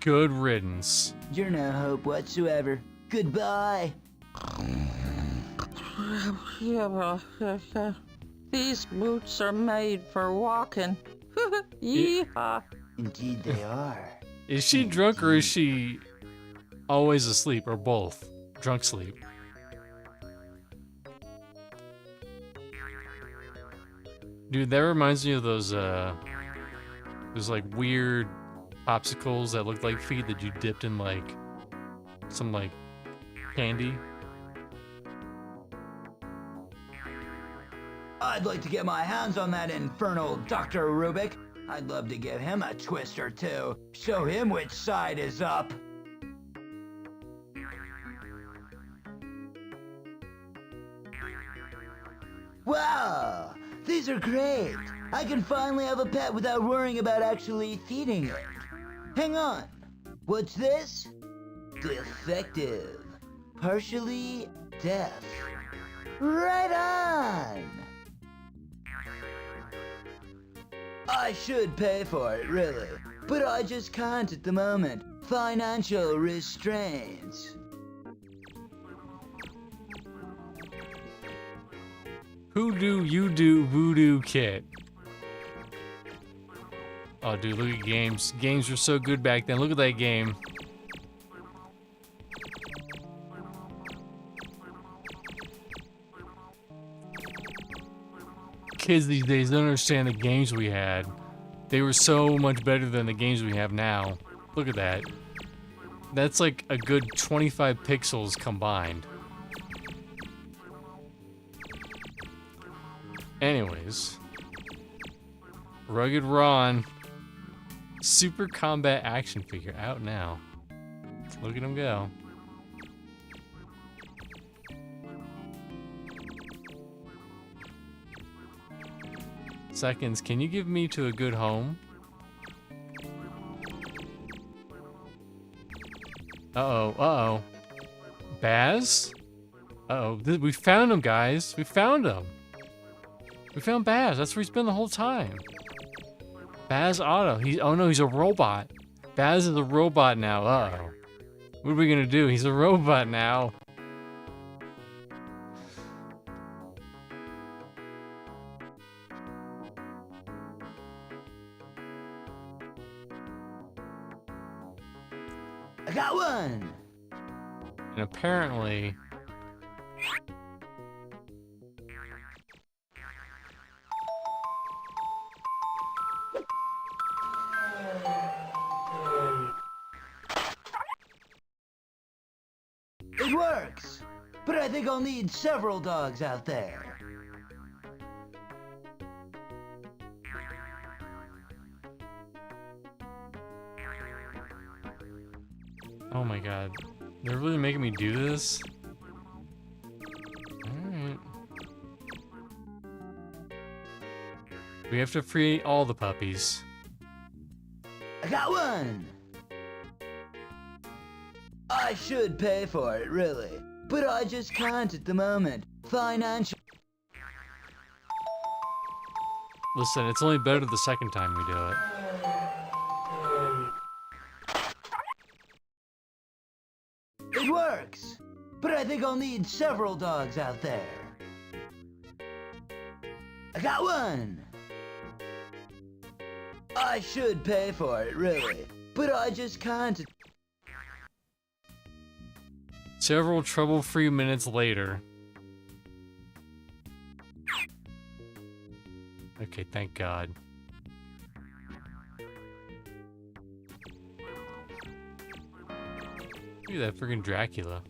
Good riddance. You're no hope whatsoever. Goodbye. These boots are made for walking. Yeehaw. Indeed they are. Is she drunk or is she always asleep or both? Drunk sleep. Dude, that reminds me of those like weird popsicles that looked like feet that you dipped in like some like candy. I'd like to get my hands on that infernal Dr. Rubik. I'd love to give him a twist or two. Show him which side is up. Wow, these are great. I can finally have a pet without worrying about actually feeding it. Hang on, what's this? Defective. Partially deaf. Right on! I should pay for it, really. But I just can't at the moment. Financial restraints. Who do you do voodoo kit? Oh, dude, look at games. Games were so good back then. Look at that game. kids these days don't understand the games we had. They were so much better than the games we have now. Look at that. That's like a good 25 pixels combined. Anyways. Rugged Ron. Super Combat action figure out now. Look at him go. Seconds, can you give me to a good home? Uh-oh, uh-oh. Baz? Uh-oh, we found him, guys. We found him. We found Baz. That's where he's been the whole time. Baz Otto. Oh no, he's a robot. Baz is a robot now. Uh-oh. What are we gonna do? He's a robot now. I got one! And apparently... It works! But I think I'll need several dogs out there. Oh my god. They're really making me do this? Alright. We have to free all the puppies. I got one! I should pay for it, really. But I just can't at the moment. Financial... Listen, it's only better the second time we do it. It works! But I think I'll need several dogs out there. I got one! I should pay for it, really. But I just can't... Several trouble-free minutes later. Okay, thank God. Look at that friggin' Dracula.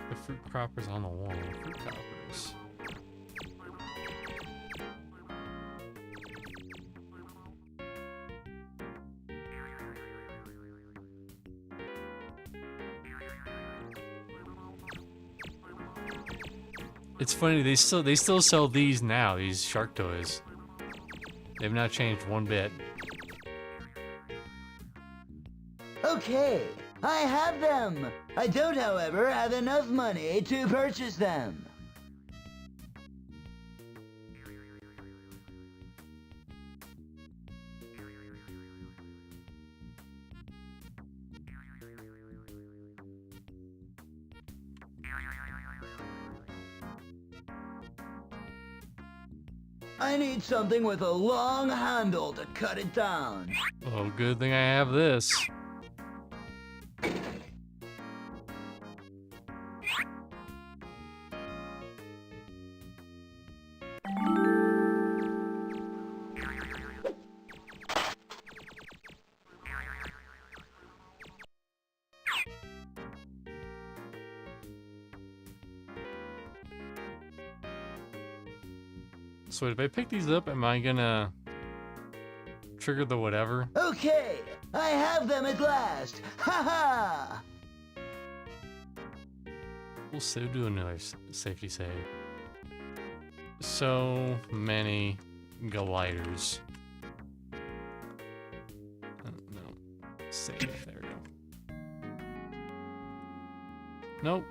The fruit croppers on the wall. Fruit croppers. It's funny, they still sell these now, these shark toys. They've not changed one bit. Okay, I have them! I don't, however, have enough money to purchase them. I need something with a long handle to cut it down. Oh, good thing I have this. So if I pick these up, am I gonna trigger the whatever? Okay, I have them at last. Ha ha! We'll still do another safety save. So many gliders. No. Save. There we go. Nope.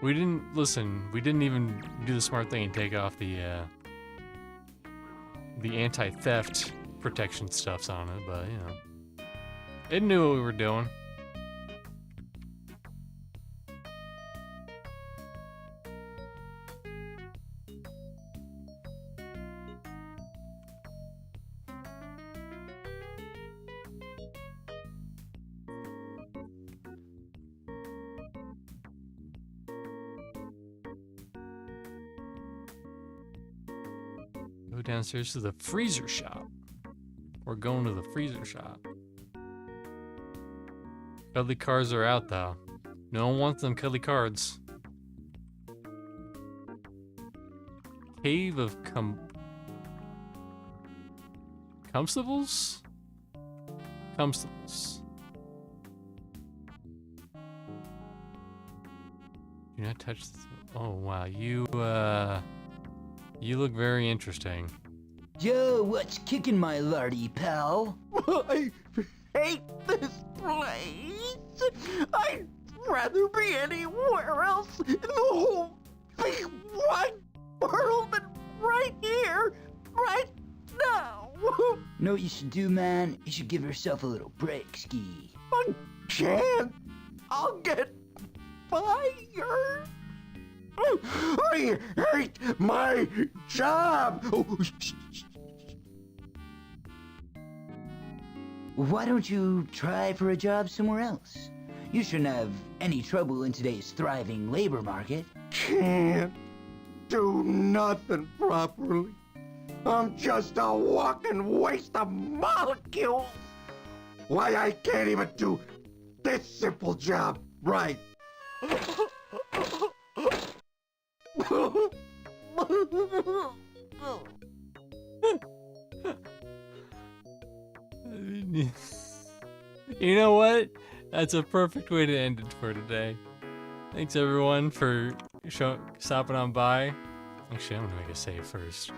We didn't even do the smart thing and take off the anti-theft protection stuffs on it, but you know. It knew what we were doing. Go downstairs to the freezer shop. We're going to the freezer shop. Cuddly cards are out though. No one wants them cuddly cards. Cave of Comestables? Comestables. Do not touch this. Oh wow, you look very interesting. Yo, what's kicking, my lardy pal? I hate this place. I'd rather be anywhere else in the whole big wide world than right here, right now. Know what you should do, man? You should give yourself a little break, Ski. I can't. I'll get fired. I hate my job. Why don't you try for a job somewhere else? You shouldn't have any trouble in today's thriving labor market. Can't do nothing properly. I'm just a walking waste of molecules. Why I can't even do this simple job right. You know what? That's a perfect way to end it for today. Thanks everyone for stopping on by. Actually, I'm gonna make a save first.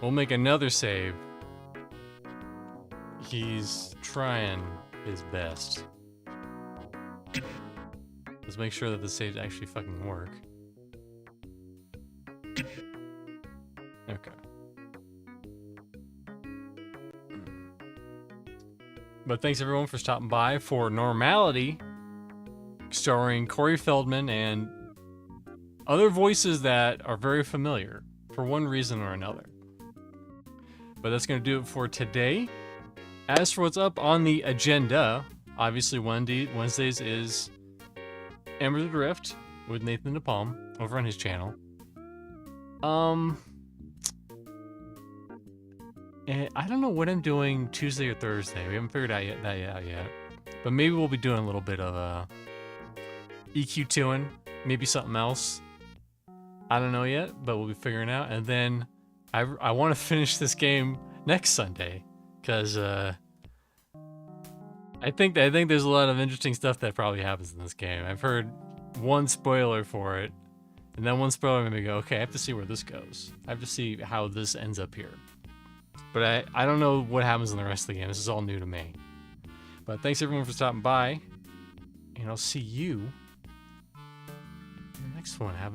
We'll make another save. He's trying his best. Let's make sure that the saves actually fucking work. Okay. But thanks everyone for stopping by for Normality, starring Cory Feldman and other voices that are very familiar for one reason or another. But that's going to do it for today. As for what's up on the agenda, obviously Wednesdays is Embers Adrift with Nathan DePalm over on his channel. And I don't know what I'm doing Tuesday or Thursday. We haven't figured out that yet. But maybe we'll be doing a little bit of EQ2ing, maybe something else. I don't know yet, but we'll be figuring out. And then I want to finish this game next Sunday because I think there's a lot of interesting stuff that probably happens in this game. I've heard one spoiler for it, and then one spoiler made me go, okay, I have to see where this goes. I have to see how this ends up here. But I don't know what happens in the rest of the game. This is all new to me. But thanks everyone for stopping by, and I'll see you in the next one. Have a